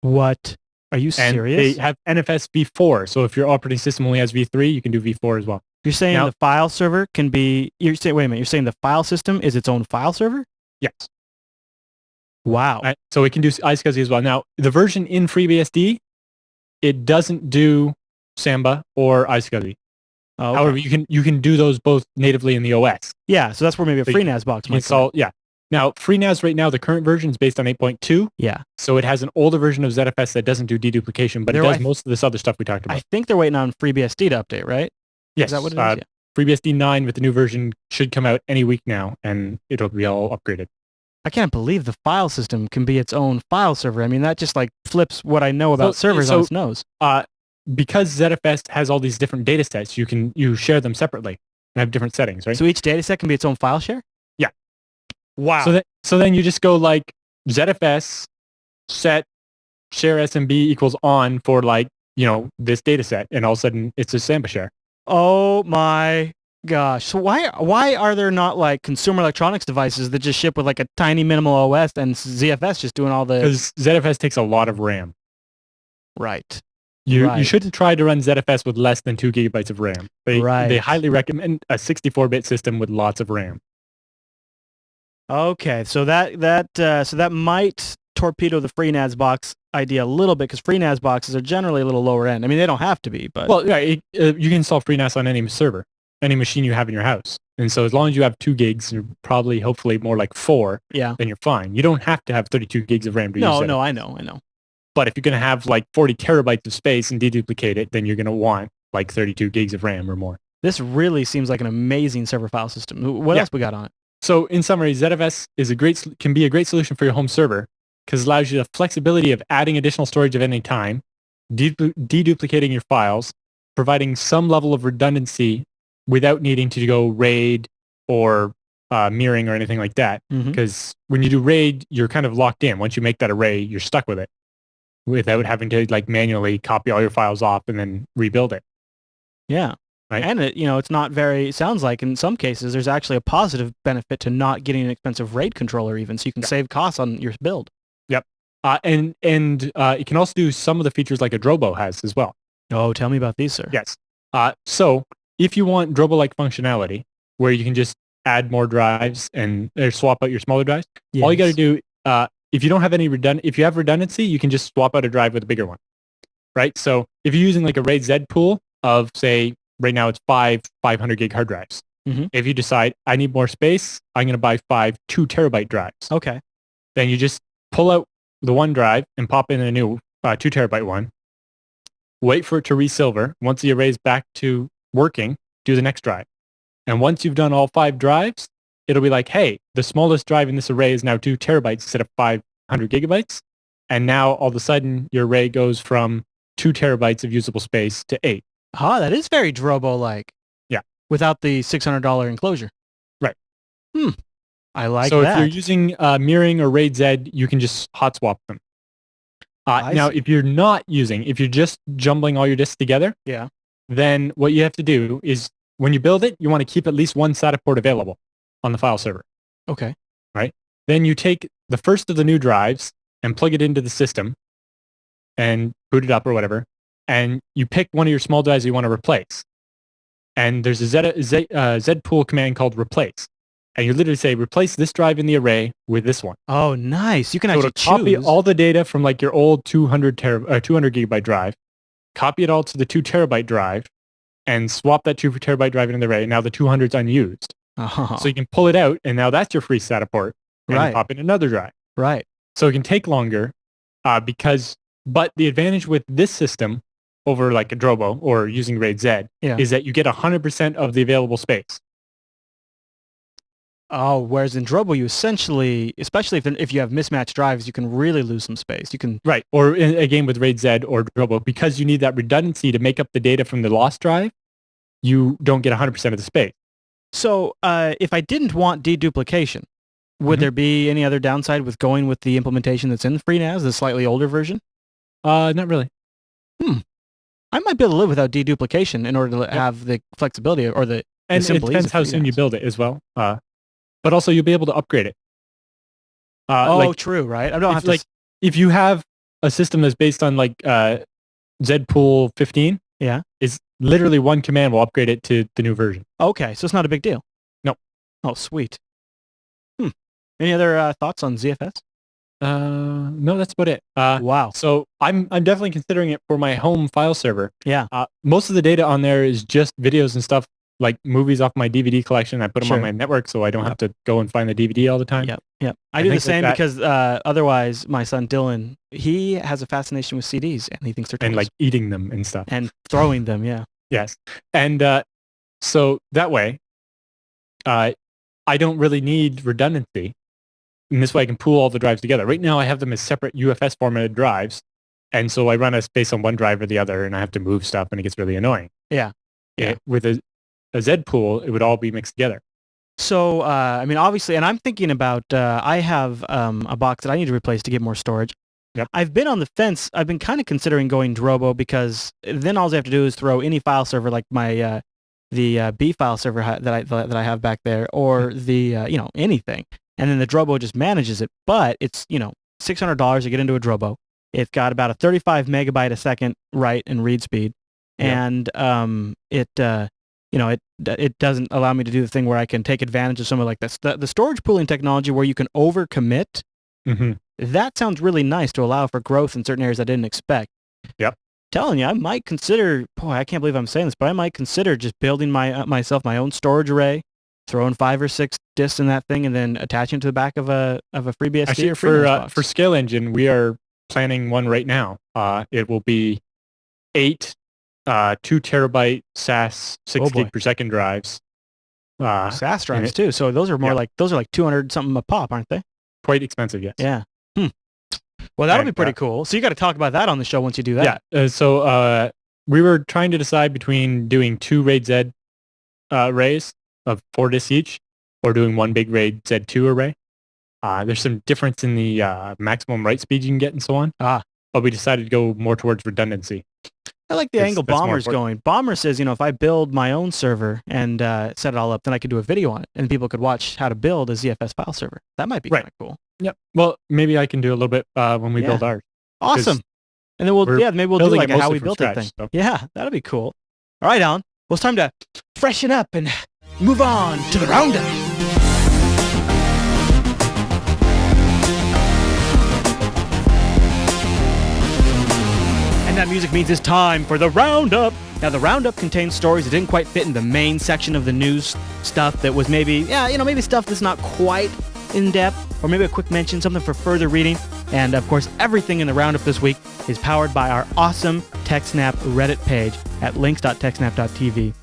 What? Are you serious? And they have NFS v4. So if your operating system only has v3, you can do v4 as well. You're saying the file server can be... Wait a minute. You're saying the file system is its own file server? Yes. Wow. So it can do iSCSI as well. Now, the version in FreeBSD, it doesn't do Samba or iSCSI. Oh, okay. However, you can do those both natively in the OS. Yeah, so that's where maybe a FreeNAS box might install. Yeah. Now, FreeNAS right now, the current version is based on 8.2. Yeah. So it has an older version of ZFS that doesn't do deduplication, but it does most of this other stuff we talked about. I think they're waiting on FreeBSD to update, right? Yes. Is that what it is? Yeah. FreeBSD 9 with the new version should come out any week now, and it'll be all upgraded. I can't believe the file system can be its own file server. I mean, that just like flips what I know about servers on its nose. Because ZFS has all these different data sets, you share them separately and have different settings, right? So each data set can be its own file share? Yeah. Wow. So then you just go like ZFS set share SMB equals on for like, this data set, and all of a sudden it's a Samba share. Oh my gosh. So why are there not like consumer electronics devices that just ship with like a tiny minimal OS and ZFS just doing all the... Because ZFS takes a lot of RAM. Right. You shouldn't try to run ZFS with less than 2 gigabytes of RAM. They highly recommend a 64-bit system with lots of RAM. Okay, so that might torpedo the FreeNAS box idea a little bit, because FreeNAS boxes are generally a little lower end. I mean, they don't have to be, but... Well, yeah, you can install FreeNAS on any server, any machine you have in your house. And so as long as you have 2 gigs, you're probably, hopefully, more like 4, then you're fine. You don't have to have 32 gigs of RAM to use it. No, I know. But if you're going to have like 40 terabytes of space and deduplicate it, then you're going to want like 32 gigs of RAM or more. This really seems like an amazing server file system. What else we got on it? So in summary, ZFS can be a great solution for your home server because it allows you the flexibility of adding additional storage at any time, deduplicating your files, providing some level of redundancy without needing to go RAID or mirroring or anything like that. Because when you do RAID, you're kind of locked in. Once you make that array, you're stuck with it without having to like manually copy all your files off and then rebuild it. Yeah. Right. And it's not very, it sounds like in some cases there's actually a positive benefit to not getting an expensive RAID controller even, so you can save costs on your build. Yep. And it can also do some of the features like a Drobo has as well. Oh, tell me about these, sir. Yes. So if you want Drobo-like functionality where you can just add more drives and swap out your smaller drives, all you got to do, if you don't have any if you have redundancy, you can just swap out a drive with a bigger one, right? So if you're using like a RAID Z pool of, say, right now it's 500 gig hard drives. If you decide I need more space, I'm going to buy 5 2 terabyte drives. Okay. Then you just pull out the one drive and pop in a new 2 terabyte one. Wait for it to resilver. Once the array is back to working, do the next drive. And once you've done all 5 drives, it'll be like, hey, the smallest drive in this array is now 2 terabytes instead of 500 gigabytes. And now all of a sudden your array goes from 2 terabytes of usable space to 8. Ah, that is very Drobo-like. Yeah. Without the $600 enclosure. Right. I like that. So if you're using mirroring or RAID Z, you can just hot swap them. Now, if you're just jumbling all your disks together, then what you have to do is when you build it, you want to keep at least one SATA port available on the file server. Okay. Right? Then you take the first of the new drives and plug it into the system and boot it up or whatever, and you pick one of your small drives you want to replace. And there's a Z pool command called replace. And you literally say, replace this drive in the array with this one. Oh, nice. You can actually copy all the data from like your old 200 gigabyte drive, copy it all to the 2 terabyte drive, and swap that 2 terabyte drive into the array. Now the 200's unused. Oh. So you can pull it out, and now that's your free SATA port, and pop in another drive. Right. So it can take longer but the advantage with this system over like a Drobo or using RAID Z is that you get 100% of the available space. Oh, whereas in Drobo, you essentially, especially if you have mismatched drives, you can really lose some space. You can or again with RAID Z or Drobo, because you need that redundancy to make up the data from the lost drive, you don't get 100% of the space. So if I didn't want deduplication, would there be any other downside with going with the implementation that's in the FreeNAS, the slightly older version? Not really. I might be able to live without deduplication in order to have the flexibility or the and simple it depends how soon you build it as well. But also you'll be able to upgrade it. True, right? I don't have to... Like, if you have a system that's based on like Zpool 15, is literally one command will upgrade it to the new version. Okay, so it's not a big deal. No. Oh, sweet. Any other thoughts on ZFS? No, that's about it. Wow. So I'm definitely considering it for my home file server. Yeah. Most of the data on there is just videos and stuff, like movies off my DVD collection. I put them on my network so I don't have to go and find the DVD all the time. Yep. I do the same because otherwise my son Dylan, he has a fascination with CDs and he thinks they're toys. And like eating them and stuff. And throwing them, yeah. Yes. And so that way, I don't really need redundancy. And this way I can pool all the drives together. Right now I have them as separate UFS formatted drives. And so I run a space on one drive or the other and I have to move stuff and it gets really annoying. Yeah. With a Z pool, it would all be mixed together. So, I mean, obviously, and I'm thinking about, I have a box that I need to replace to get more storage. Yep. I've been on the fence. I've been kind of considering going Drobo because then all I have to do is throw any file server like my, the B file server that I have back there or the, anything. And then the Drobo just manages it. But it's, $600 to get into a Drobo. It's got about a 35 megabyte a second write and read speed. And it doesn't allow me to do the thing where I can take advantage of some of like the storage pooling technology where you can overcommit. Mm-hmm. That sounds really nice to allow for growth in certain areas I didn't expect. Yep. Telling you, I might consider, I can't believe I'm saying this, but I might consider just building myself my own storage array, throwing 5 or 6 disks in that thing, and then attaching to the back of a FreeBSD. Actually, for Scale Engine, we are planning one right now. It will be 8 2 terabyte SAS 6 gig per second drives. SAS drives too. So those are more like 200 something a pop, aren't they? Quite expensive, yes. Yeah. Well, that'll be pretty cool. So you got to talk about that on the show once you do that. Yeah. So we were trying to decide between doing 2 RAID Z arrays of 4 disks each, or doing 1 big RAID Z2 array. There's some difference in the maximum write speed you can get and so on. But we decided to go more towards redundancy. I like the angle Bomber's going. Bomber says, if I build my own server and set it all up, then I could do a video on it, and people could watch how to build a ZFS file server. That might be kind of cool. Yep. Well, maybe I can do a little bit when we build ours. Awesome. And then maybe we'll do like a how we built it thing. So. Yeah, that'll be cool. All right, Alan. Well, it's time to freshen up and move on to the Roundup. And that music means it's time for the Roundup. Now, the Roundup contains stories that didn't quite fit in the main section of the news stuff that was maybe stuff that's not quite in depth, or maybe a quick mention, something for further reading. And of course, everything in the Roundup this week is powered by our awesome TechSNAP Reddit page at links.techsnap.tv.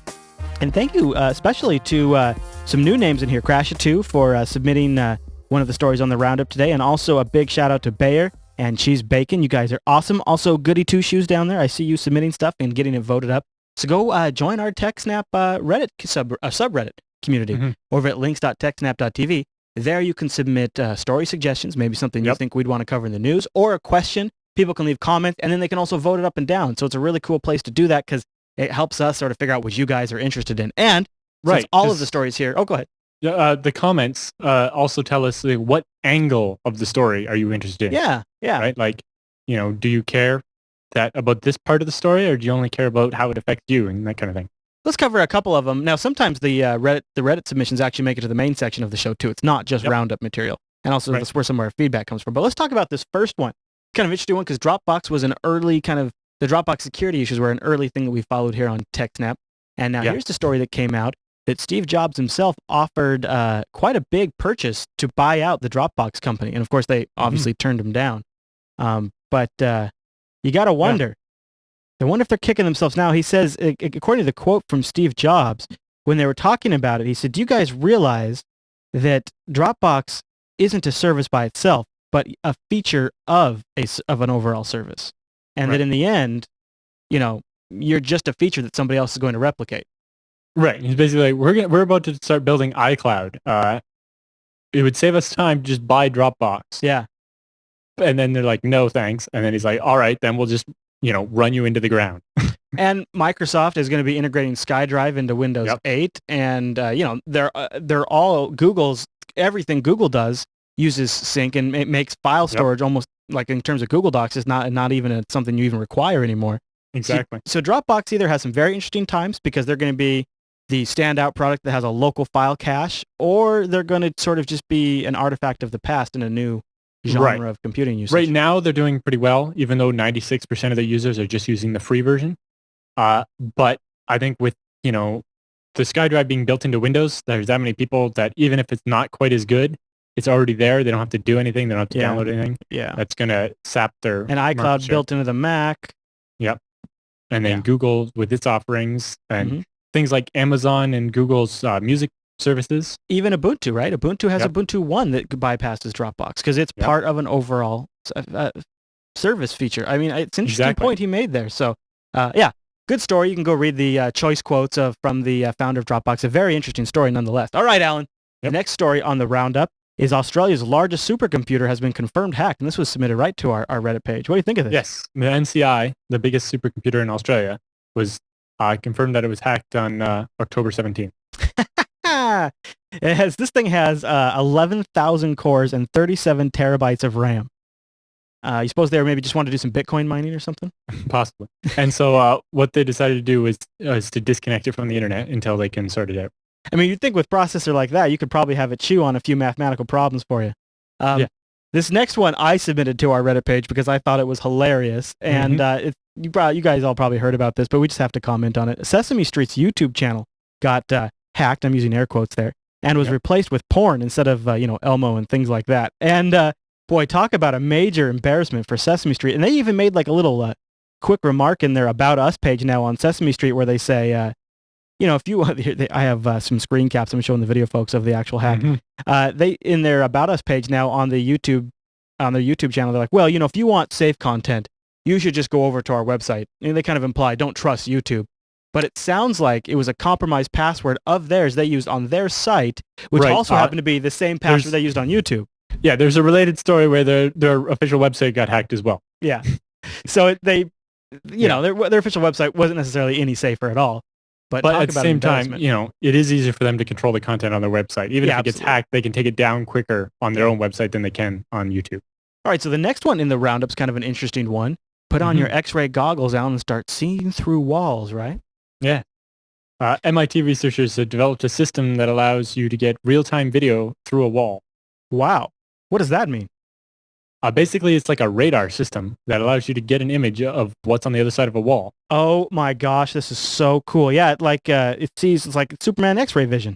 And thank you especially to some new names in here, Crasha2 for submitting one of the stories on the Roundup today, and also a big shout out to Bayer and Cheese Bacon. You guys are awesome. Also, Goody Two Shoes down there. I see you submitting stuff and getting it voted up. So go join our TechSNAP Reddit subreddit community over at links.techsnap.tv. There you can submit story suggestions, maybe something you think we'd want to cover in the news, or a question. People can leave comments, and then they can also vote it up and down. So it's a really cool place to do that because it helps us sort of figure out what you guys are interested in. And since all of the stories here... Oh, go ahead. The comments also tell us what angle of the story are you interested in. Yeah. Right? Like, do you care about this part of the story, or do you only care about how it affects you and that kind of thing? Let's cover a couple of them. Now, sometimes the Reddit submissions actually make it to the main section of the show, too. It's not just Roundup material. And also, that's where some of our feedback comes from. But let's talk about this first one. Kind of interesting one, because Dropbox was an early the Dropbox security issues were an early thing that we followed here on TechSNAP. And now here's the story that came out, that Steve Jobs himself offered quite a big purchase to buy out the Dropbox company. And of course, they obviously turned him down. But you got to wonder. I wonder if they're kicking themselves now. He says, according to the quote from Steve Jobs, when they were talking about it, he said, do you guys realize that Dropbox isn't a service by itself, but a feature of an overall service? And that in the end, you're just a feature that somebody else is going to replicate. Right. He's basically like, we're about to start building iCloud. It would save us time to just buy Dropbox. Yeah. And then they're like, no, thanks. And then he's like, all right, then we'll just run you into the ground. And Microsoft is going to be integrating SkyDrive into Windows 8, and they're all everything Google does uses sync, and it makes file storage almost like in terms of Google Docs is not even something you even require anymore. Exactly. So Dropbox either has some very interesting times because they're going to be the standout product that has a local file cache, or they're going to sort of just be an artifact of the past in a new genre of computing usage. Right now, they're doing pretty well, even though 96% of the users are just using the free version. But I think with, the SkyDrive being built into Windows, there's that many people that even if it's not quite as good, it's already there. They don't have to do anything. They don't have to download anything. Yeah. That's going to sap their And iCloud built into the Mac. Yep. And then Google with its offerings and things like Amazon and Google's music services. Even Ubuntu, right? Ubuntu has Ubuntu One that bypasses Dropbox because it's part of an overall service feature. I mean, it's an interesting point he made there. So, good story. You can go read the choice quotes from the founder of Dropbox. A very interesting story nonetheless. All right, Alan. The next story on the Roundup is Australia's largest supercomputer has been confirmed hacked, and this was submitted right to our Reddit page. What do you think of this? Yes, the NCI, the biggest supercomputer in Australia, was confirmed that it was hacked on October 17th. This thing has 11,000 cores and 37 terabytes of RAM. You suppose they maybe just wanted to do some Bitcoin mining or something? Possibly. And so what they decided to do is to disconnect it from the internet until they can sort it out. I mean, you'd think with processor like that, you could probably have it chew on a few mathematical problems for you. This next one I submitted to our Reddit page because I thought it was hilarious. And you guys all probably heard about this, but we just have to comment on it. Sesame Street's YouTube channel got hacked, I'm using air quotes there, and was replaced with porn instead of, Elmo and things like that. And boy, talk about a major embarrassment for Sesame Street. And they even made like a little quick remark in their About Us page now on Sesame Street where they say, if you I have some screen caps I'm showing the video folks of the actual hack. They in their About Us page now on their YouTube channel, they're like, well, if you want safe content, you should just go over to our website. And they kind of imply don't trust YouTube. But it sounds like it was a compromised password of theirs they used on their site, which also happened to be the same password they used on YouTube. Yeah, there's a related story where their official website got hacked as well. Yeah. So their official website wasn't necessarily any safer at all. But at the same time, it is easier for them to control the content on their website. Even if it gets hacked, they can take it down quicker on their own website than they can on YouTube. All right, so the next one in the Roundup's kind of an interesting one. Put on your X-ray goggles, Alan, and start seeing through walls, right? Yeah. MIT researchers have developed a system that allows you to get real-time video through a wall. Wow. What does that mean? Basically, it's like a radar system that allows you to get an image of what's on the other side of a wall. Oh my gosh, this is so cool. Yeah, it's like Superman X-ray vision.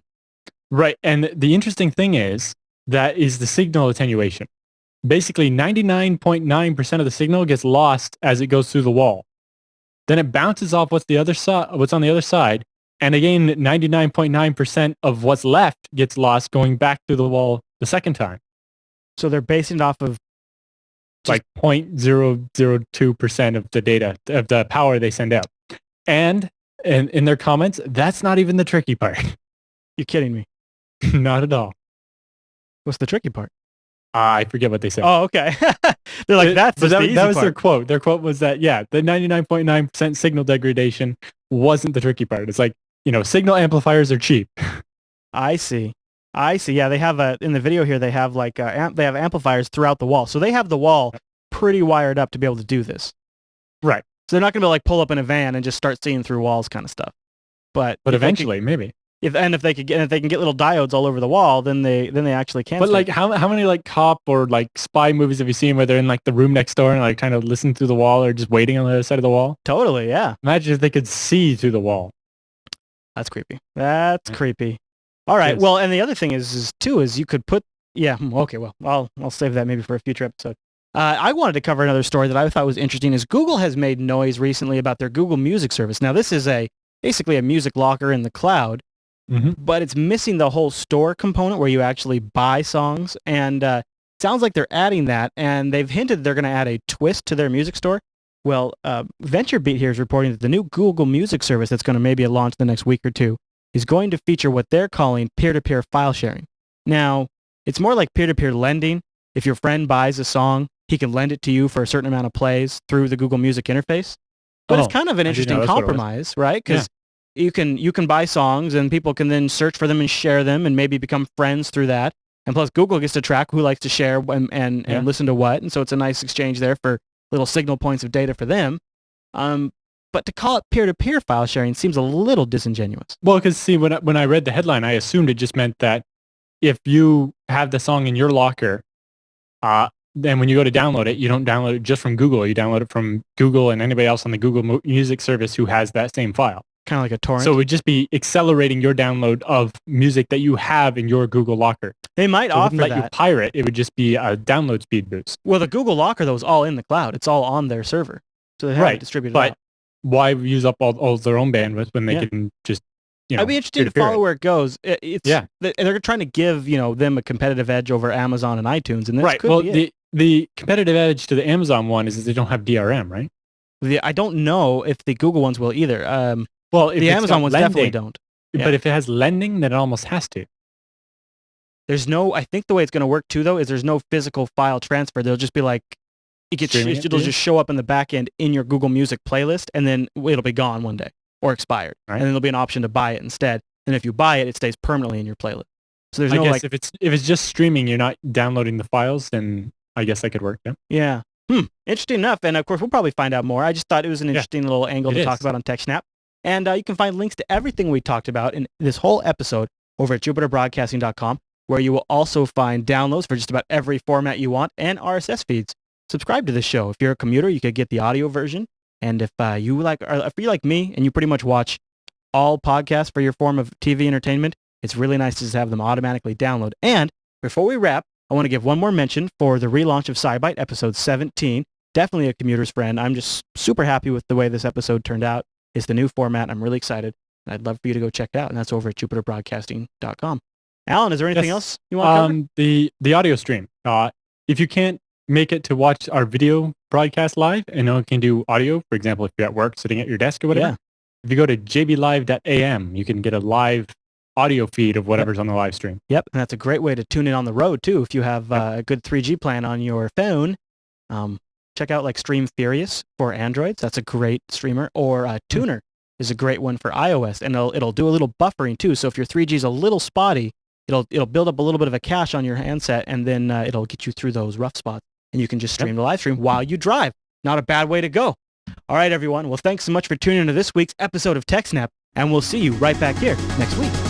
Right, and the interesting thing is that is the signal attenuation. Basically, 99.9% of the signal gets lost as it goes through the wall. Then it bounces off what's on the other side, and again, 99.9% of what's left gets lost going back through the wall the second time. So they're basing it off of like 0.002% of the data, of the power they send out. And in their comments, that's not even the tricky part. You're kidding me. Not at all. What's the tricky part? I forget what they said. Oh, okay. They're like, that's just the easy that was part. Their quote. Their quote was that, the 99.9% signal degradation wasn't the tricky part. It's like, signal amplifiers are cheap. I see. Yeah, they have in the video here, they have like they have amplifiers throughout the wall. So they have the wall pretty wired up to be able to do this. Right. So they're not going to like pull up in a van and just start seeing through walls kind of stuff. But eventually, maybe. If they can get little diodes all over the wall, then they actually can. But like how many like cop or like spy movies have you seen where they're in like the room next door and like kind of listen through the wall or just waiting on the other side of the wall? Totally, yeah. Imagine if they could see through the wall. That's creepy. That's creepy. All right. Well, and the other thing is you could put okay. Well, I'll save that maybe for a future episode. I wanted to cover another story that I thought was interesting. Is Google has made noise recently about their Google Music service. Now, this is basically a music locker in the cloud. But it's missing the whole store component where you actually buy songs. And sounds like they're adding that. And they've hinted they're going to add a twist to their music store. Well, VentureBeat here is reporting that the new Google Music service that's going to maybe launch the next week or two is going to feature what they're calling peer-to-peer file sharing. Now, it's more like peer-to-peer lending. If your friend buys a song, he can lend it to you for a certain amount of plays through the Google Music interface. But it's kind of an interesting compromise, right? Because you can buy songs and people can then search for them and share them and maybe become friends through that. And plus, Google gets to track who likes to share and listen to what. And so it's a nice exchange there for little signal points of data for them. But to call it peer-to-peer file sharing seems a little disingenuous. Well, because see, when I read the headline, I assumed it just meant that if you have the song in your locker, then when you go to download it, you don't download it just from Google. You download it from Google and anybody else on the Google Music service who has that same file. Kind of like a torrent. So it would just be accelerating your download of music that you have in your Google locker. They might offer that. It wouldn't let you pirate. It would just be a download speed boost. Well, the Google locker, though, is all in the cloud. It's all on their server. So they have it distributed out. Why use up all their own bandwidth when they can just, I'd be interested to follow where it goes. They're trying to give, them a competitive edge over Amazon and iTunes. And this could be it. The competitive edge to the Amazon one is that they don't have DRM, right? I don't know if the Google ones will either. If the Amazon ones definitely don't. But if it has lending, then it almost has to. I think the way it's going to work too, though, is there's no physical file transfer. They'll just be like, it'll just show up in the back end in your Google Music playlist, and then it'll be gone one day or expired. Right. And then there'll be an option to buy it instead. And if you buy it, it stays permanently in your playlist. So there's if it's just streaming, you're not downloading the files, then I guess that could work. Yeah. Interesting enough. And of course, we'll probably find out more. I just thought it was an interesting little angle to talk about on TechSNAP. And you can find links to everything we talked about in this whole episode over at jupiterbroadcasting.com, where you will also find downloads for just about every format you want and RSS feeds. Subscribe to the show. If you're a commuter, you could get the audio version. And if you're like me and you pretty much watch all podcasts for your form of TV entertainment, it's really nice to just have them automatically download. And before we wrap, I want to give one more mention for the relaunch of SciByte, episode 17. Definitely a commuter's friend. I'm just super happy with the way this episode turned out. It's the new format. I'm really excited. And I'd love for you to go check it out. And that's over at jupiterbroadcasting.com. Alan, is there anything else you want to cover? The audio stream. If you can't make it to watch our video broadcast live and no one can do audio, for example, if you're at work sitting at your desk or whatever, if you go to jblive.am, you can get a live audio feed of whatever's on the live stream. Yep, and that's a great way to tune in on the road, too. If you have a good 3G plan on your phone, check out like Stream Furious for Androids. That's a great streamer. Or Tuner is a great one for iOS, and it'll do a little buffering, too. So if your 3G is a little spotty, it'll build up a little bit of a cache on your handset, and then it'll get you through those rough spots. And you can just stream the live stream while you drive. Not a bad way to go. All right, everyone. Well, thanks so much for tuning into this week's episode of TechSNAP, and we'll see you right back here next week.